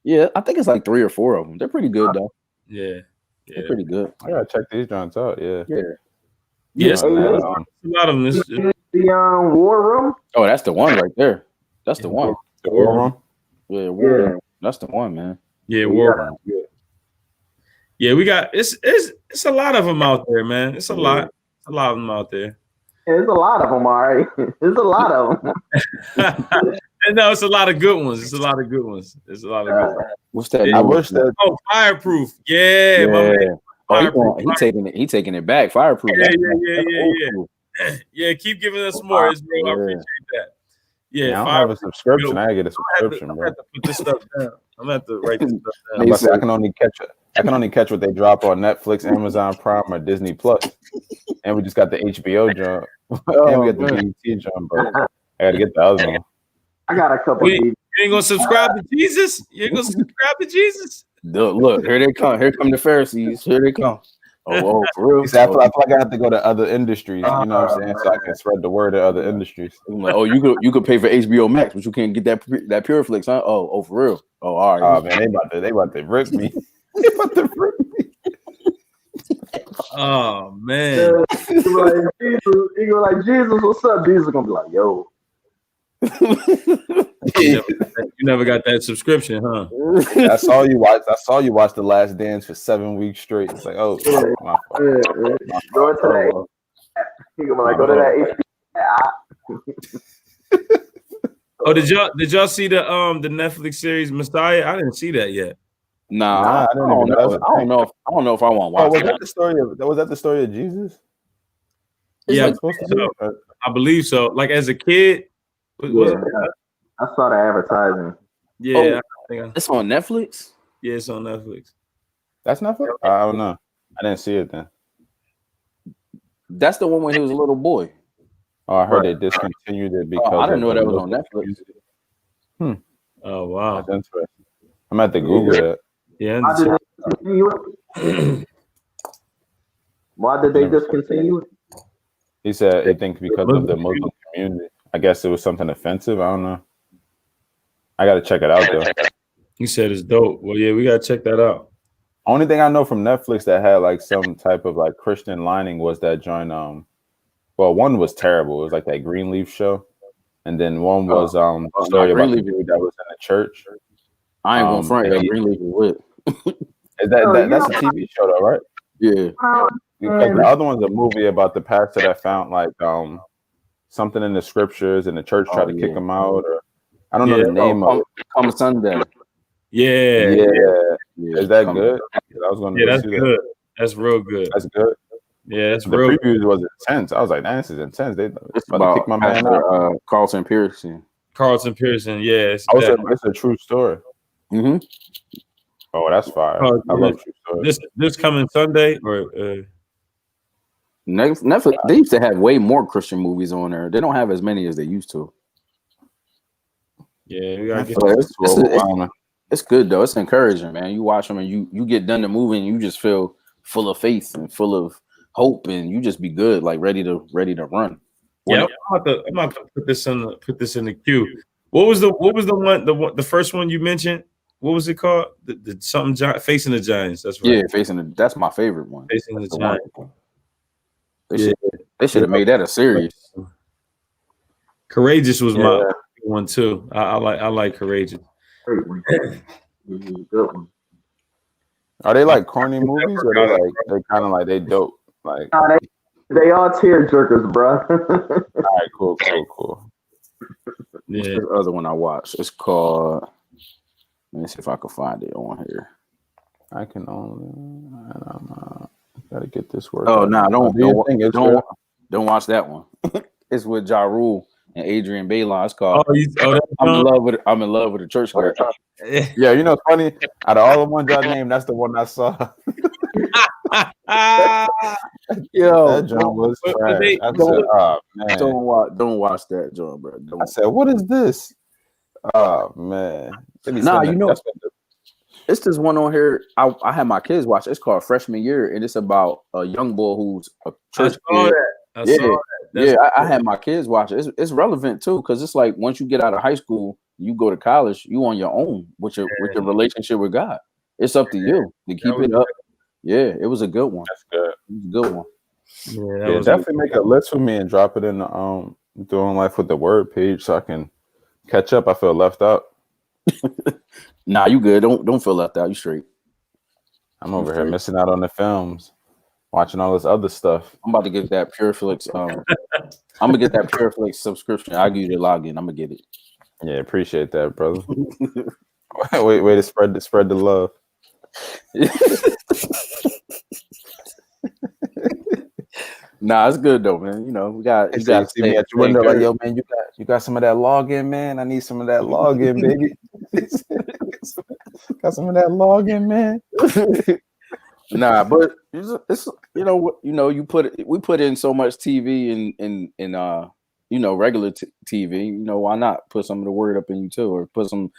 Yeah, I think it's like 3 or 4 of them. They're pretty good though. yeah. They're pretty good. I gotta check these joints out. Yeah. Yes, Hey, a man. lot of them. The War Room. Oh, that's the one right there. That's the one. The War Room. Yeah, War Room. That's the one, man. Yeah, War. Yeah, we got it's a lot of them out there, man. It's a lot. It's a lot of them out there. There's a lot of them, all right. There's a lot of them. No, it's a lot of good ones. It's a lot of good ones. It's a lot of good ones. What's that? Yeah. I wish that. Oh, Fireproof. Yeah, my man. Oh, he taking it back. Fireproof. Yeah. Yeah, keep giving us more, Israel. I appreciate that. Yeah, I don't have a subscription. I get a subscription, I'm bro. gonna have to put this stuff down. I'm gonna have to write this stuff down. I'm about to say, I can only catch what they drop on Netflix, Amazon Prime, or Disney Plus. And we just got the HBO joint. And we got the BET joint, bro. I gotta get the other one. I got a couple. You ain't gonna subscribe to Jesus? You ain't gonna subscribe to Jesus? Look, here they come. Here come the Pharisees. Here they come. Oh, for real? I feel like I have to go to other industries. You know what I'm saying? So I can spread the word to other industries. I'm like, oh, you could pay for HBO Max, but you can't get that Pureflix, huh? Oh, for real? Oh, all right. Oh man, they about to rip me. They about to rip me. Oh man. He go like Jesus, what's up? Jesus gonna be like, yo. You never got that subscription, huh? I saw you watch The Last Dance for 7 weeks straight. It's like, oh, my fault. Go into that. He gonna be like, go to that Oh, did y'all see the Netflix series Messiah? I didn't see that yet. Nah, I don't know if I want to watch. Was that the story of Jesus? Yeah, supposed to be? I believe so. Like as a kid, I saw the advertising. Yeah, it's on Netflix. Yeah, it's on Netflix. That's Netflix? I don't know. I didn't see it then. That's the one when he was a little boy. Oh, I heard they discontinued it because I didn't know that was on Netflix. Oh wow, that's interesting. I'm at the Google that. Yeah. Why did they discontinue it? He said, I think because of the Muslim community. I guess it was something offensive. I don't know. I got to check it out, though. He said it's dope. Well, yeah, we got to check that out. Only thing I know from Netflix that had like some type of like Christian lining was that joint. Well, one was terrible. It was like that Greenleaf show. And then one was a story about the dude that was in the church. I ain't going front. That Greenleaf is lit. Is that's a TV show, though, right? Yeah. Because the other one's a movie about the pastor that found like something in the scriptures and the church tried to kick him out, or I don't know the name of it. Come Sunday. Yeah. Is that good? I was going to that's good. That's real good. That's good. Yeah, that's the real. Previews was intense. I was like, "Man, this is intense." They about to kick my man out. Carlton Pearson. Yeah. It's a true story. Mm-hmm. Oh, that's fire. I love true stories. This coming Sunday or Netflix. They used to have way more Christian movies on there. They don't have as many as they used to. Yeah, we gotta get it's good though. It's encouraging, man. You watch them and you get done the movie and you just feel full of faith and full of hope, and you just be good, like ready to run. Yeah, I'm about to put this in the queue. What was the one the first one you mentioned? What was it called? The something Facing the Giants. That's right. Yeah, that's my favorite one. Facing the Giants. They should have made that a series. Courageous was my one too. I like Courageous. Good one. Are they like corny movies, or they kind of like they dope? Like they all tear jerkers, bro. All right, cool. Yeah. The other one I watched. It's called. Let me see if I can find it on here. I can only. Gotta get this work. Oh no! Don't watch that one. It's with Ja Rule and Adrian Bailon. It's called. I'm in love with a church girl. Yeah, you know, it's funny. Out of all the ones y'all named, that's the one I saw. Yo, that John was trash. Don't watch that, John, bro. I said, what is this? Oh man. Nah, you know. It's this one on here. I had my kids watch. It's called Freshman Year, and it's about a young boy who's a church kid. I saw that. Yeah, I had my kids watch it. It's relevant too, because it's like once you get out of high school, you go to college, you on your own with your relationship with God. It's up to you to keep it up. Yeah, it was a good one. That's good. It was a good one. Yeah, definitely make a list for me and drop it in the Doing Life with the Word page so I can catch up. I feel left out. Nah, you good. Don't feel left out. You straight. I'm over here missing out on the films, watching all this other stuff. I'm about to get that Pureflix. I'm gonna get that Pureflix subscription. I'll give you the login. I'm gonna get it. Yeah, appreciate that, brother. way to spread the love. Nah, it's good though, man. You know, we got. You got see me at your window, like, yo, man, you got some of that login, man. I need some of that login, baby. Got some of that login, man. Nah, but it's we put in so much TV and regular TV. You know, why not put some of the word up in you too, or put some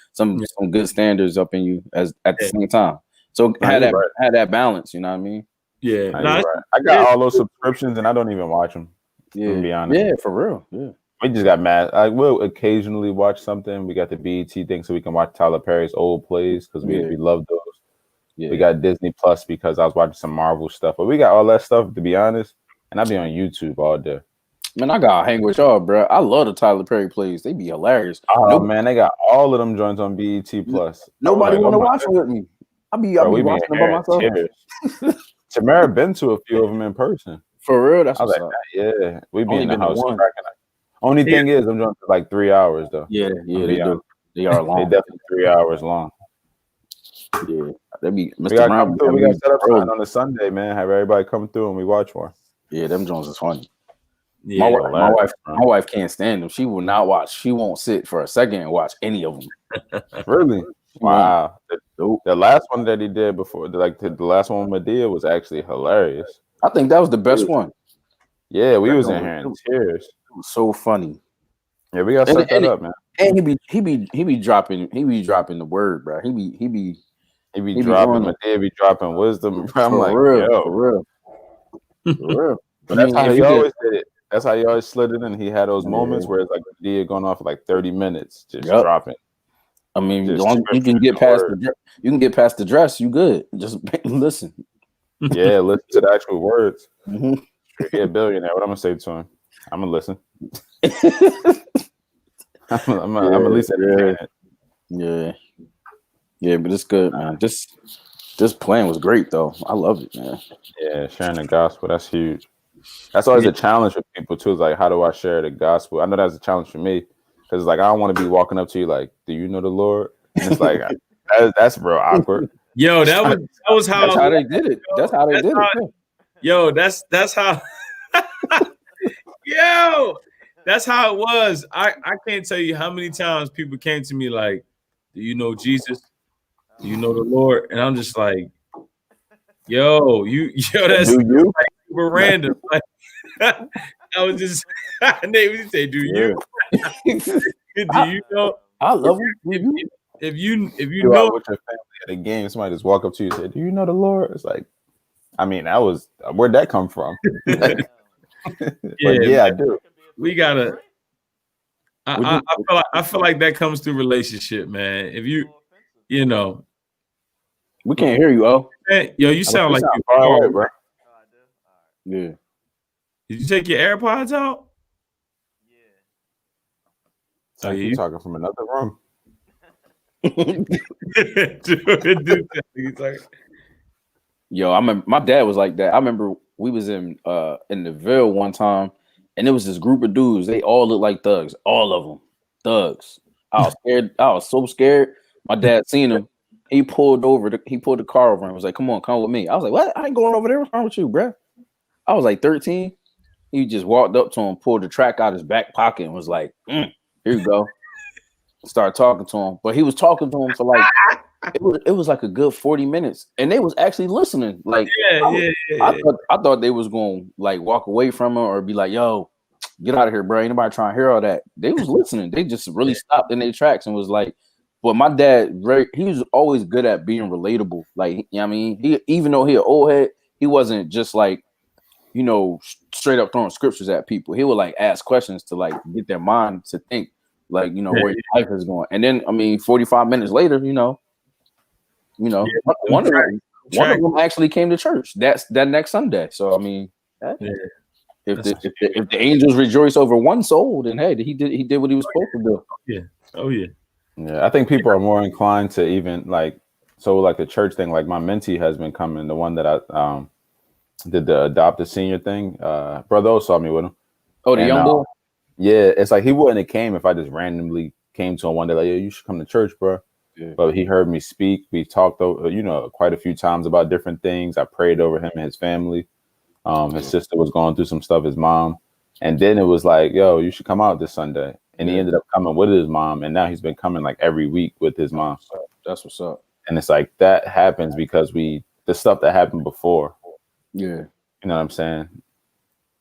good standards up in you at the same time. So had that balance. You know what I mean? Yeah, right. I got all those subscriptions and I don't even watch them. Yeah, to be honest. Yeah, for real. Yeah, we just got mad. I will occasionally watch something. We got the BET thing, so we can watch Tyler Perry's old plays because we love those. Yeah. We got Disney Plus because I was watching some Marvel stuff, but we got all that stuff to be honest. And I be on YouTube all day. Man, I gotta hang with y'all, bro. I love the Tyler Perry plays. They be hilarious. Oh man, they got all of them joints on BET Plus. Nobody want to watch them with me. I be watching them by myself. Tamara been to a few of them in person. For real, that's what's like, up. Yeah, we be in the house. Only thing is, I'm doing for like 3 hours though. Yeah, they do. They are long. They definitely 3 hours long. Yeah, they be. We got set up on a Sunday, man. Have everybody come through and we watch one. Yeah, them Jones is funny. Yeah, my wife can't stand them. She will not watch. She won't sit for a second and watch any of them. Really? Wow. The last one that he did before, the last one with Medea was actually hilarious. I think that was the best one. Yeah, we was in here in tears. It was so funny. Yeah, we got set that up, man. And he be dropping the word, bro. He be dropping Medea, be dropping wisdom. I'm like, for real. But that's how he always did it. That's how he always slid it in. He had those moments where it's like Medea going off for like 30 minutes, just dropping. I mean, as long as you can get past the dress, you good. Just listen. Yeah, listen to the actual words. Mm-hmm. Get a billionaire. What I'm gonna say to him? I'm gonna listen. I'm at least entertain it. Yeah, but it's good, man. This plan was great, though. I love it, man. Yeah, sharing the gospel, that's huge. That's always a challenge for people too. Is like, how do I share the gospel? I know that's a challenge for me because like I don't want to be walking up to you like, "Do you know the Lord?" And it's like that's real awkward. Yo, that was how they did it. That's how they did it. Yo, that's how. Yo, that's how it was. I can't tell you how many times people came to me like, "Do you know Jesus? Do you know the Lord?" And I'm just like, "Yo, that's like super random." Like, I was just, they would say, "Do you? Do you know?" I love it. If you know with your family at a game, somebody just walk up to you and say, "Do you know the Lord?" It's like, I mean, where'd that come from? Like, I do. We gotta. I feel like that comes through relationship, man. If you know, we can't hear you, Yo, you sound like you're far away, bro. Yeah. Did you take your AirPods out? Yeah. You talking from another room? Yo, I remember my dad was like that. I remember we was in the Ville one time, and there was this group of dudes. They all looked like thugs. All of them, thugs. I was scared. I was so scared. My dad seen him. He pulled the car over and was like, come with me. I was like, what? I ain't going over there. What's wrong with you, bro? I was like 13. He just walked up to him, pulled the track out of his back pocket, and was like, here you go. Started talking to him. But he was talking to him for like, it was like a good 40 minutes. And they was actually listening. Like, I thought they was going to like walk away from him or be like, yo, get out of here, bro. Ain't nobody trying to hear all that. They was listening. They just really stopped in their tracks and was like, But my dad, he was always good at being relatable. Like, you know what I mean, he, even though he an old head, he wasn't just like, you know, straight up throwing scriptures at people. He would like ask questions to like get their mind to think, like, you know, where your life is going. And then, I mean, 45 minutes later, you know, one of them actually came to church that next Sunday. So I mean, if the angels rejoice over one soul, then hey, he did what he was supposed to do. Yeah. Oh yeah. Yeah, I think people are more inclined to even like the church thing. Like my mentee has been coming, the one that I did the adopt a senior thing. Brother O saw me with him. Oh, the young boy. Yeah, it's like he wouldn't have came if I just randomly came to him one day like, "Yo, you should come to church, bro." Yeah. But he heard me speak. We talked, quite a few times about different things. I prayed over him and his family. His sister was going through some stuff, his mom, and then it was like, "Yo, you should come out this Sunday." And he ended up coming with his mom, and now he's been coming like every week with his mom. That's what's up. And it's like that happens because the stuff that happened before. Yeah. You know what I'm saying?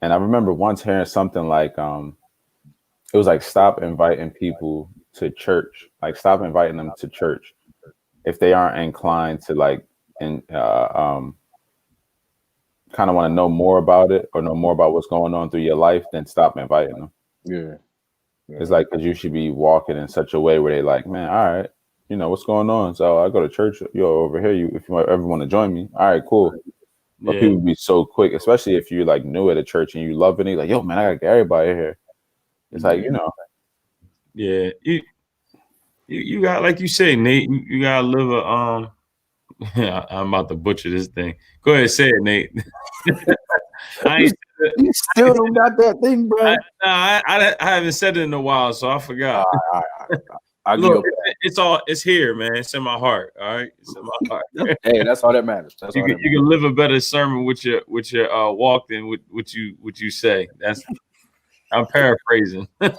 And I remember once hearing something like, it was like, stop inviting people to church. Like, stop inviting them to church if they aren't inclined to like, kind of want to know more about it or know more about what's going on through your life, then stop inviting them. Yeah. It's like, because you should be walking in such a way where they like, man, all right, you know, what's going on? So I go to church, over here. If you ever want to join me, all right, cool. But people be so quick, especially if you're like new at a church and you love it. Like, yo, man, I gotta get everybody here. It's like, you know. Yeah. You got, like you say, Nate, you gotta live a I'm about to butcher this thing. Go ahead, say it, Nate. You still don't got that thing, bro. I haven't said it in a while, so I forgot. Look, it's here, man. It's in my heart. All right, it's in my heart. Hey, that's all that matters. You can live a better sermon with your walk than with what you say. I'm paraphrasing. Yeah,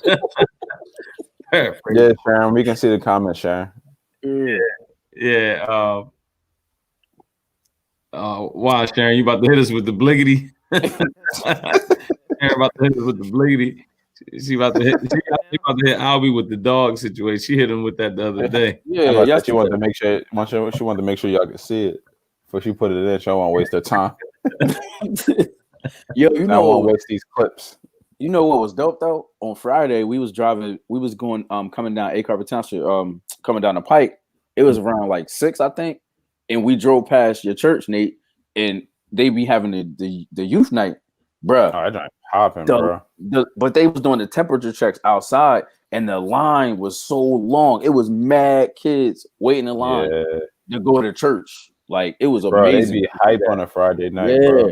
Sharon, we can see the comments, Sharon. Yeah. Wow, Sharon, you about to hit us with the bliggity? Sharon about to hit us with the bliggity. She about to hit Albie with the dog situation. She hit him with that the other day. Yeah, she wanted to make sure. She wanted to make sure y'all could see it before she put it in. She don't want to waste her time. Yo, I don't want to waste these clips. You know what was dope though? On Friday, we was going coming down A Carpet Township, coming down the Pike. It was around like 6, I think, and we drove past your church, Nate, and they be having the youth night, bruh. Oh, I don't popping, bro. But they was doing the temperature checks outside, and the line was so long. It was mad kids waiting in line to go to church. Like, it was amazing. They be hype on a Friday night, bro.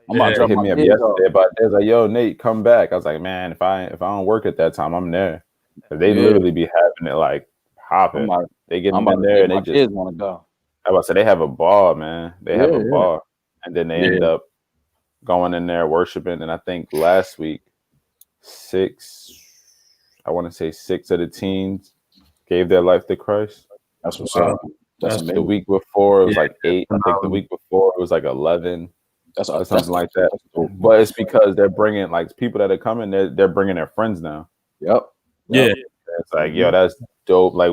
I'm about to hit me up yesterday about this. Like, yo, Nate, come back. I was like, man, if I don't work at that time, I'm there. They literally be having it like popping. They get them in there and they just want to go. I was about to say they have a ball, man. They have a ball, and then they end up going in there worshiping. And I think last week, 6 of the teens gave their life to Christ. That's what's up. That's the week before it was like 8. I think the week before it was like 11. That's something like that. But it's because they're bringing like people that are coming. They're bringing their friends now. Yep. Yeah. It's like, yo, that's dope. Like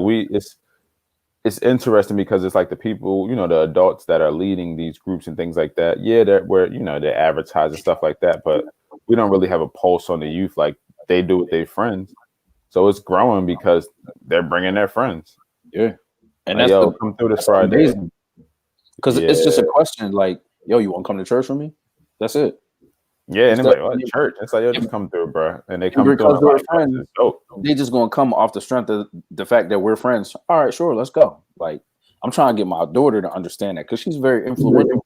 it's interesting because it's like the people, the adults that are leading these groups and things like that. Yeah, they advertise and stuff like that, but we don't really have a pulse on the youth like they do with their friends. So it's growing because they're bringing their friends. Yeah, and like, that's come through this Friday. Because it's just a question like, yo, you want to come to church with me? That's it. Yeah, and they're like, church. It's like, yo, just come through, bro. And they come through. Because they're friends. They just gonna come off the strength of the fact that we're friends. All right, sure, let's go. Like, I'm trying to get my daughter to understand that because she's very influential.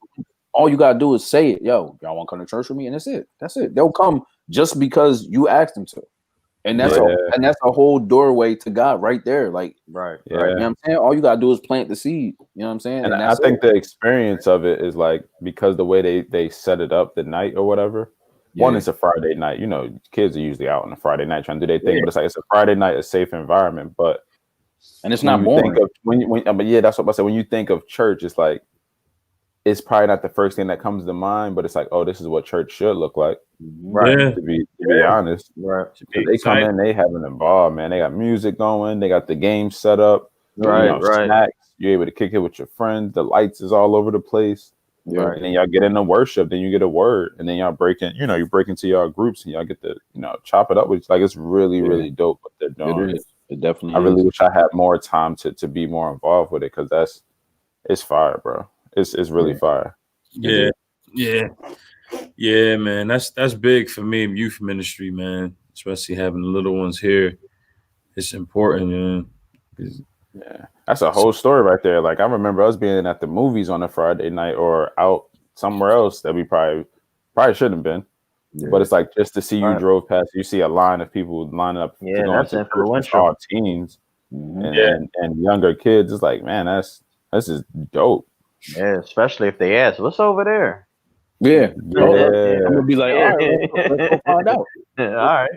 All you gotta do is say it, yo, y'all want to come to church with me, and that's it. That's it. They'll come just because you asked them to, and that's a whole doorway to God right there. Like, right. You know what I'm saying? All you gotta do is plant the seed. You know what I'm saying? And I think the experience of it is like because the way they set it up the night or whatever. One, it's a Friday night. Kids are usually out on a Friday night trying to do their thing, but it's like it's a Friday night, a safe environment. And it's not boring. That's what I said. When you think of church, it's like it's probably not the first thing that comes to mind, but it's like, oh, this is what church should look like. Right. Yeah. To be honest. Right. They come in, they having a ball, man. They got music going, they got the game set up. Right. snacks. You're able to kick it with your friends. The lights is all over the place. Right. And then y'all get into worship. Then you get a word, and then y'all break in. You break into y'all groups, and y'all get to chop it up with. Like it's really really dope what they're doing. It is. It definitely. I really wish I had more time to be more involved with it because it's fire, bro. It's really fire. Yeah, man. That's big for me in youth ministry, man. Especially having the little ones here. It's important, man. Yeah, that's a whole story right there. Like I remember us being at the movies on a Friday night or out somewhere else that we probably shouldn't have been. Yeah. But it's like just to see you drove past, you see a line of people lining up. Yeah, that's influential. All teens and younger kids. It's like, man, this is dope. Yeah, especially if they ask, "What's over there?" Yeah. I'm gonna be like, all right, let's go find out. All right,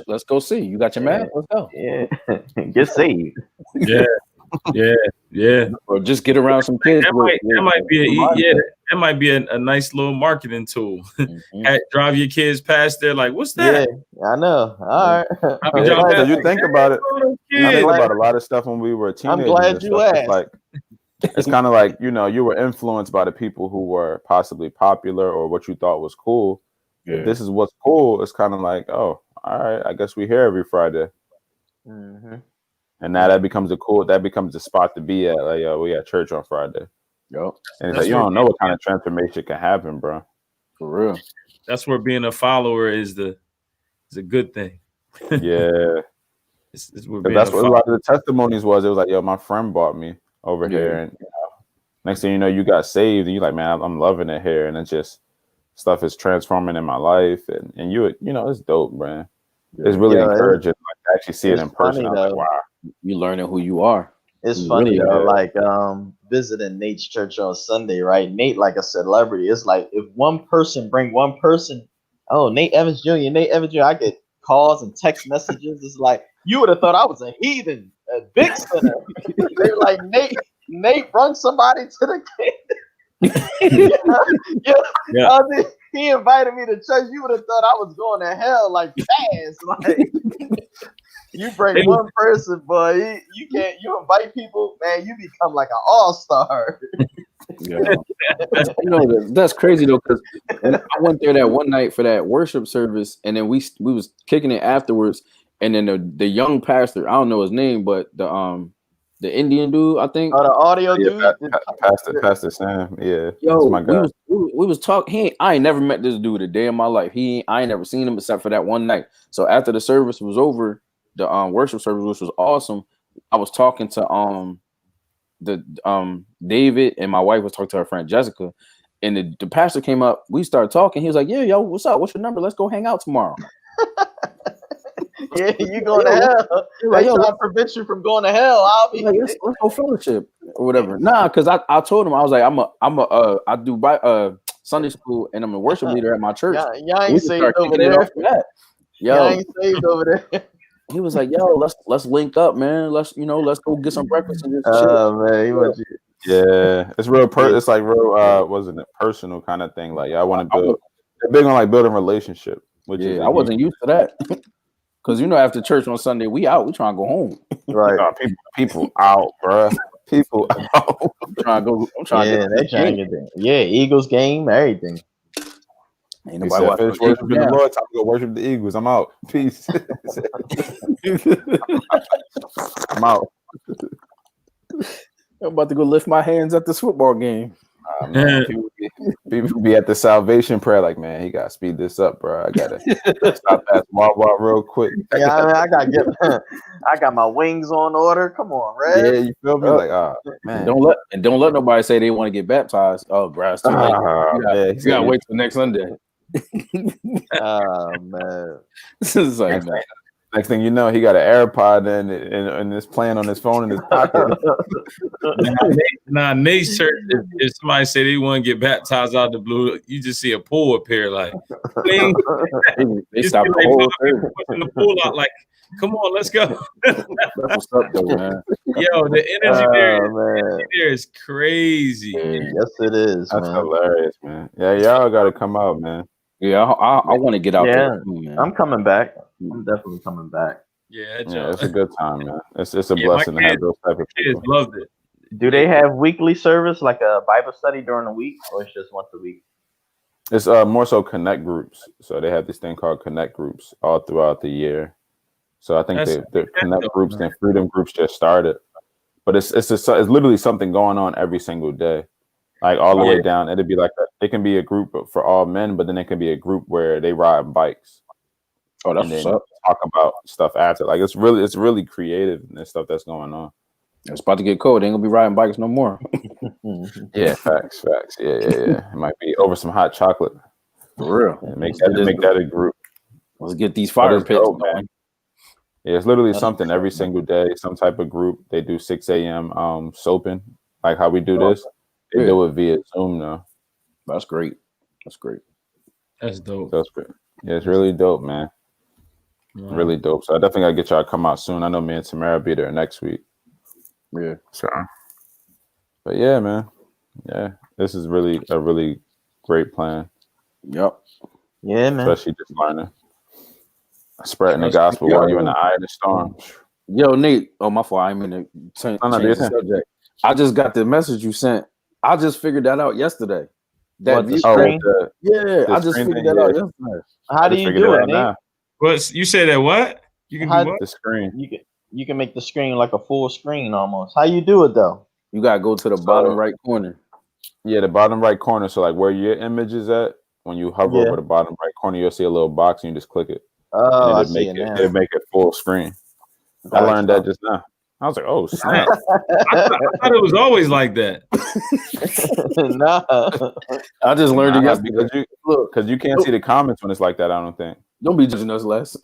let's go see. You got your mask? Let's go. Yeah, get saved. Yeah. Or just get around some kids. That might be a nice little marketing tool. Drive your kids past there, like, what's that? Yeah, I know. All right. So you think about it. I think about a lot of stuff when we were teenagers. I'm glad you asked. It's kind of like, you were influenced by the people who were possibly popular or what you thought was cool. Yeah. If this is what's cool, it's kind of like, oh, all right, I guess we're here every Friday. Mm-hmm. And now that becomes the spot to be at. Like, we at church on Friday. Yep. And it's like, you don't know what kind of transformation can happen, bro. For real. That's where being a follower is a good thing. Yeah. That's what a lot of the testimonies was. It was like, yo, my friend bought me over here, and next thing you know, you got saved, and you're like, man, I'm loving it here, and it's just stuff is transforming in my life, and it's dope, man. It's really encouraging to actually see it in person. Like, wow, you learning who you are. It's funny though, like visiting Nate's church on Sunday, right? Nate like a celebrity. It's like if one person bring one person, oh, Nate Evans Jr., I get calls and text messages. It's like you would have thought I was a heathen. A big sinner. They were like, Nate brought somebody to the game. He invited me to church. You would have thought I was going to hell like fast. Like you bring one person, boy. You invite people, man. You become like an all-star. That's crazy though, because I went there that one night for that worship service, and then we was kicking it afterwards. And then the young pastor, I don't know his name, but the Indian dude, I think. Oh, the audio dude? Pastor Sam, yeah. Yo, that's my guy. We was talking. I ain't never met this dude a day in my life. I ain't never seen him except for that one night. So after the service was over, the worship service, which was awesome, I was talking to David, and my wife was talking to her friend Jessica, and the pastor came up. We started talking. He was like, "Yeah, yo, what's up? What's your number? Let's go hang out tomorrow." Yeah, you going to hell. Like, trying to prevent you from going to hell. I'll be like, let's go fellowship or whatever. Nah, because I told him, I was like, I do Sunday school, and I'm a worship leader at my church. Y'all ain't saved over there. Y'all ain't saved over there. He was like, yo, let's link up, man. Let's go get some breakfast and just man, yeah, it's real. It's like real. Wasn't it personal kind of thing? Like, I want to build. They're big on like building relationship. Which I wasn't used to that. Because after church on Sunday, we out. We trying to go home. Right. People out, bro. People out. I'm trying to get there. Yeah, Eagles game, everything. Ain't nobody watching worship the Lord. Time to go worship the Eagles. I'm out. Peace. I'm out. I'm about to go lift my hands at this football game. Man, people be at the salvation prayer like, man, he got to speed this up, bro. I gotta stop that Wawa real quick. I got my wings on order. Come on, Red. Yeah, you feel me? Like, man, don't let nobody say they want to get baptized. Oh, bro, it's too late. You gotta wait till next Sunday. Oh man, this is like next thing you know, he got an AirPod and it's playing on his phone in his pocket. Nate's church, if somebody say they want to get baptized out of the blue, you just see a pool appear like they stop the whole thing. Pushing the pool out like, come on, let's go. That's what's up though, man. Yo, the energy there is crazy. Yes, it is. That's hilarious, man. Yeah, y'all got to come out, man. Yeah, I want to get out there too, man. I'm coming back. I'm definitely coming back. Yeah, it's a good time, man. It's a my blessing to have those type of kids people. loved it. Do they have weekly service, like a Bible study during the week, or it's just once a week? It's more so connect groups. So they have this thing called connect groups all throughout the year. So I think the connect groups and freedom groups just started, but it's literally something going on every single day, like all the way down. It'd be like it can be a group for all men, but then it can be a group where they ride bikes. Oh, that's and what's then up. talk about stuff after. Like it's really creative and stuff that's going on. It's about to get cold. They ain't gonna be riding bikes no more. Yeah, facts. Yeah. It might be over some hot chocolate. For real. Yeah, make that a group. Let's get these fire pits dope, going. man. Yeah, it's literally something every single day. Some type of group. They do 6 a.m. Soaping, like how we do this. They do it via Zoom now. That's great. That's great. That's dope. That's great. Yeah, it's really dope, man. Wow. Really dope. So I definitely gotta get y'all to come out soon. I know me and Tamara will be there next week. Yeah. So, but yeah, man. Yeah, this is really a really great plan. Yep. Yeah, man. Especially just learning, spreading the gospel while you're in the eye of the storm. Yo, Nate. Oh, my fault. I mean to change the subject. I just got the message you sent. I just figured that out yesterday. That the screen? I just figured that out yesterday. How do you do it, Nate? What you say that what? You can do what? The screen. You can make the screen like a full screen almost. How you do it though? You gotta go to the bottom right corner. Yeah, the bottom right corner. So like where your image is at, when you hover over the bottom right corner, you'll see a little box and you just click it. Oh, I see it now. It'll make it full screen. I learned that just now. I was like, oh snap. I thought it was always like that. No. I just learned it yesterday. Because you can't see the comments when it's like that, I don't think. Don't be judging us, Les.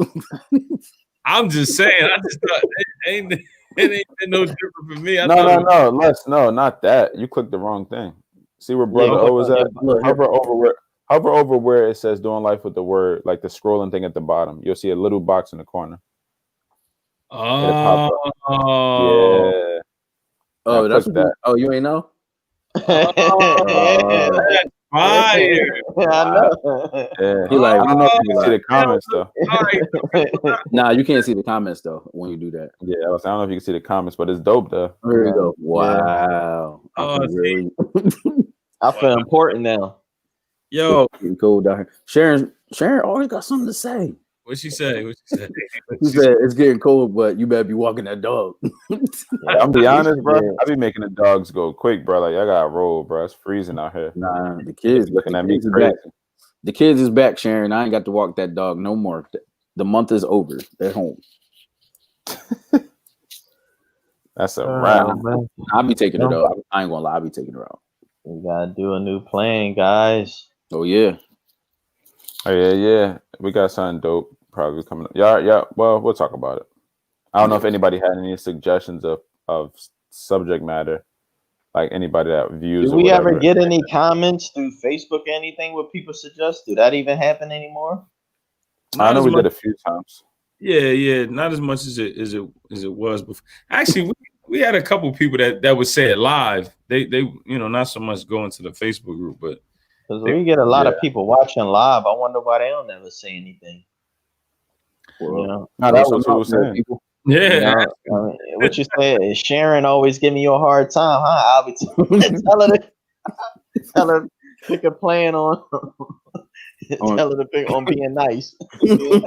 I'm just saying. I just thought it ain't no different for me. No, Les, no, not that. You clicked the wrong thing. See where Brother O is at? Hover over where it says doing life with the word, like the scrolling thing at the bottom. You'll see a little box in the corner. Oh, yeah. Oh, that's that. Oh, you ain't know? That's fire. I know. Yeah. He like, I don't know if you can see the comments though. Nah, you can't see the comments though when you do that. Yeah, I don't know if you can see the comments, but it's dope though. There you go. Wow. I feel important now. Yo, cool down here. Sharon always got something to say. What'd she say? She said it's getting cold, but you better be walking that dog. I'm be honest, bro. I be making the dogs go quick, bro. Like I gotta roll, bro. It's freezing out here. Nah, the kids looking at me crazy. The kids is back, Sharon. I ain't got to walk that dog no more. The month is over. They're home. That's a wrap. I'll be taking her out. I ain't gonna lie. I'll be taking her out. We gotta do a new plan, guys. Oh yeah. Oh yeah. We got something dope probably coming up. Yeah. Well, we'll talk about it. I don't know if anybody had any suggestions of subject matter, like anybody that views. Do we ever get any comments through Facebook or anything what people suggest? Do that even happen anymore? I know we did a few times. Yeah, not as much as it was before. Actually, we had a couple people that would say it live. They not so much going to the Facebook group, but because we get a lot of people watching live. I wonder why they don't ever say anything. Well, that's what people saying. People. Yeah. What you say is Sharon always giving you a hard time, huh? I'll be tell her pick a plan on tell her to pick on being nice. Do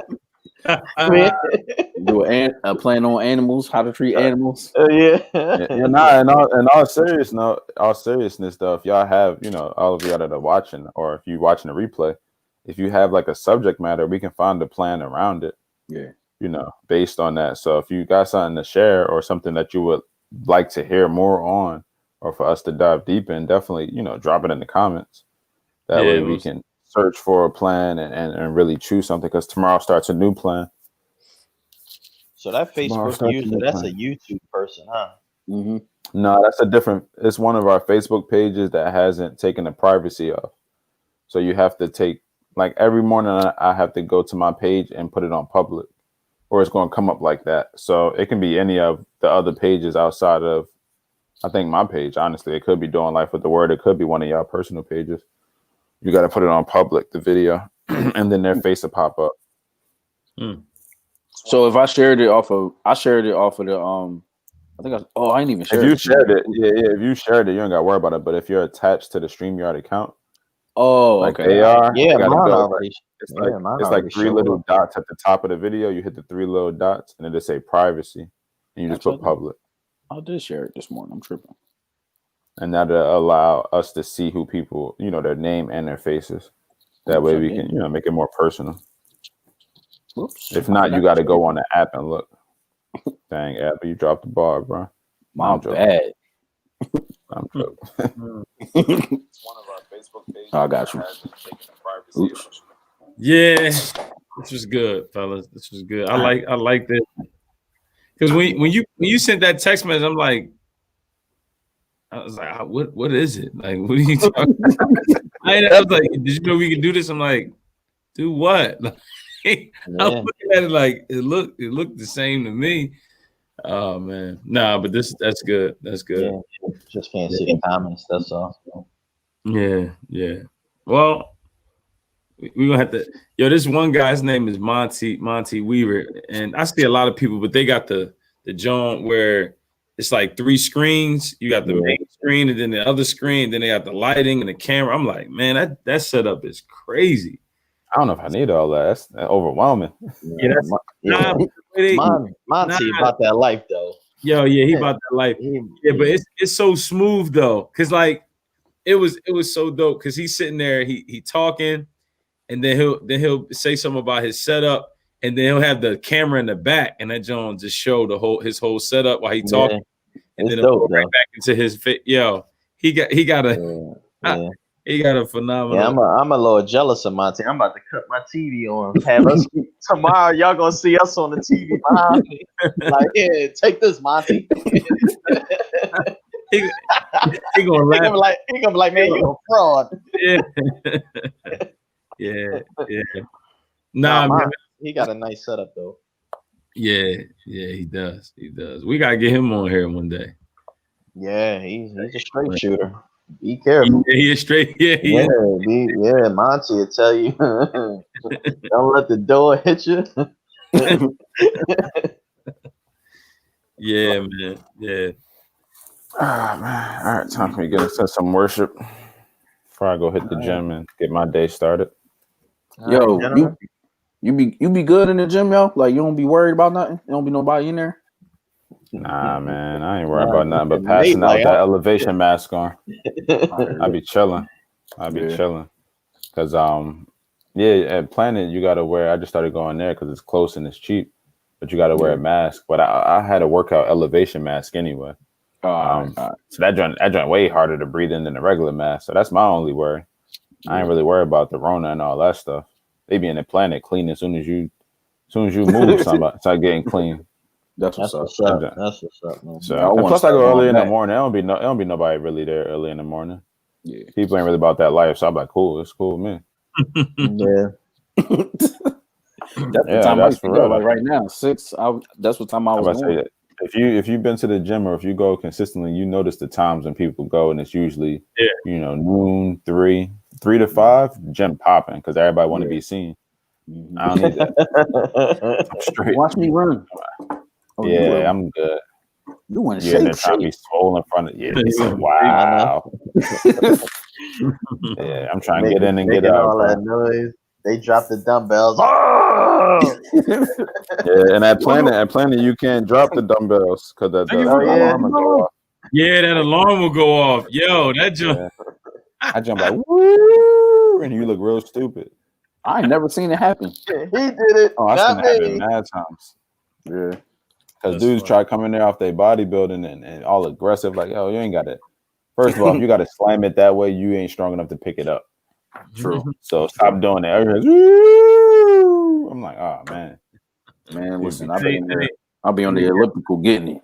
a plan on animals, how to treat animals. In all seriousness though, if y'all have, all of y'all that are watching, or if you're watching the replay, if you have like a subject matter, we can find a plan around it. Yeah. Based on that. So if you got something to share or something that you would like to hear more on, or for us to dive deep in, definitely, drop it in the comments. That way we can search for a plan and really choose something, because tomorrow starts a new plan. So that Facebook user, that's a YouTube person, huh? Mm-hmm. No, it's one of our Facebook pages that hasn't taken the privacy off. So you have to take, like every morning I have to go to my page and put it on public, or it's going to come up like that. So it can be any of the other pages outside of, I think, my page. Honestly, it could be Doing Life with the Word. It could be one of y'all personal pages. You got to put it on public, the video, and then their face will pop up. So if I shared it off of the I didn't even share If it. you shared it, if you shared it, you don't got to worry about it. But if you're attached to the StreamYard account, Okay. they are, Yeah, you gotta mine go. already. It's Yeah, mine like already three showed little up. dots at the top of the video. You hit the three little dots, and it just say privacy, and you just Actually, put public, I did share it this morning. I'm tripping. and that'll allow us to see who people, their name and their faces. That way we can, make it more personal. Whoops. If not, you got to go on the app and look. Dang, Apple, you dropped the bar, bro. My bad. I'm joking. One of our Facebook pages. I got you. Oops. Yeah, this was good, fellas. This was good. I like this because when you sent that text message, I'm like, I was like, what is it? Like, what are you talking about? I was like, did you know we could do this? I'm like, do what? Like, I'm looking at it like it looked the same to me. Oh man, nah, but that's good. That's good. Yeah, just fancy the comments. That's all. Yeah. Well, we're gonna have to. Yo, this one guy's name is Monty Weaver, and I see a lot of people, but they got the joint where it's like 3 screens. You got the main screen, and then the other screen. Then they got the lighting and the camera. I'm like, man, that setup is crazy. I don't know if I need all that. That's overwhelming. Monty about that life though. Yo, yeah, he about that life. Yeah, but it's so smooth though, cause like it was so dope. Cause he's sitting there, he talking, and then he'll say something about his setup, and then he'll have the camera in the back, and that John just show his whole setup while he talking, and then he'll go right back into his face. Yo, he got he got a phenomenal. Yeah, I'm a little jealous of Monty. I'm about to cut my TV on. Have us tomorrow. Y'all gonna see us on the TV behind me. Like, yeah, take this, Monty. he gonna laugh. He gonna be like, man, you a fraud. Yeah. Nah, man. He got a nice setup though. Yeah, he does. We gotta get him on here one day. Yeah, he's a straight shooter. Be careful. He is straight. Yeah, Monty will tell you. Don't let the door hit you. Yeah, man. Yeah. Man. All right, time for me to get into some worship before I go hit the gym and get my day started. Yo, you be good in the gym, yo? Like, you don't be worried about nothing? There don't be nobody in there? Nah, man, I ain't worried about nothing but passing out that elevation mask on. I be chilling. Cause at Planet you gotta wear. I just started going there because it's close and it's cheap, but you gotta wear a mask. But I had a workout elevation mask anyway. So that joint way harder to breathe in than a regular mask. So that's my only worry. I ain't really worried about the Rona and all that stuff. They be in the Planet clean as soon as you move. Start getting clean. That's what's up. That's what's up, man. So, and plus I go early in the morning. It don't be nobody really there early in the morning. Yeah, people ain't really about that life. So I'm like, cool, it's cool with me. Yeah. That's the time I for real. Like right now, 6. That's what time I was going. If you've been to the gym or if you go consistently, you notice the times when people go, and it's usually noon, 3 to 5, gym popping because everybody want to be seen. I don't need that. I'm straight. Watch me run. I'm good. You want to shake? Trying to be swollen in front of you. Wow. Yeah, I'm trying to get in and get out. All that noise. They drop the dumbbells. Oh! Yeah, and at Planet, you can't drop the dumbbells because the alarm will go off. Yeah, that alarm will go off. Yo, that jump. Yeah. I jump like woo, and you look real stupid. I ain't never seen it happen. He did it. Oh, I seen it happen mad times. Yeah. Because dudes try coming there off their bodybuilding and all aggressive, like, yo, you ain't got it. First of all, if you got to slam it that way, you ain't strong enough to pick it up. True. So stop doing that. I'm like, oh, man. Man, listen, I'll be on the elliptical getting it.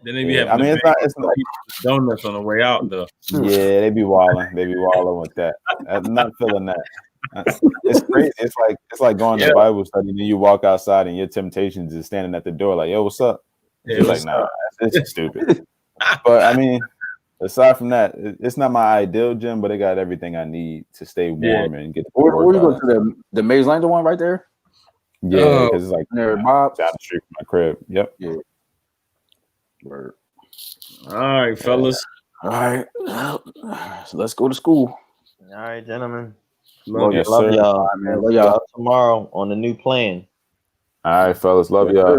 Then they be having it's not donuts on the way out, though. Yeah, they be wilding. With that. I'm not feeling that. It's crazy. It's like going to Bible study and then you walk outside and your temptations is standing at the door like, yo, what's up? It's like, nah, it's stupid. But I mean, aside from that, it's not my ideal gym, but it got everything I need to stay warm and get. Where you go to the Maze Lander one right there? Yeah, because it's like There, down Bob. the street from my crib. Yep. Yeah. Word. All right, fellas. All right. So let's go to school. All right, gentlemen. Love Yes, Love sir. y'all. All right, man. Love See y'all. y'all tomorrow on the new plan. All right, fellas. Love Yes, y'all. sir.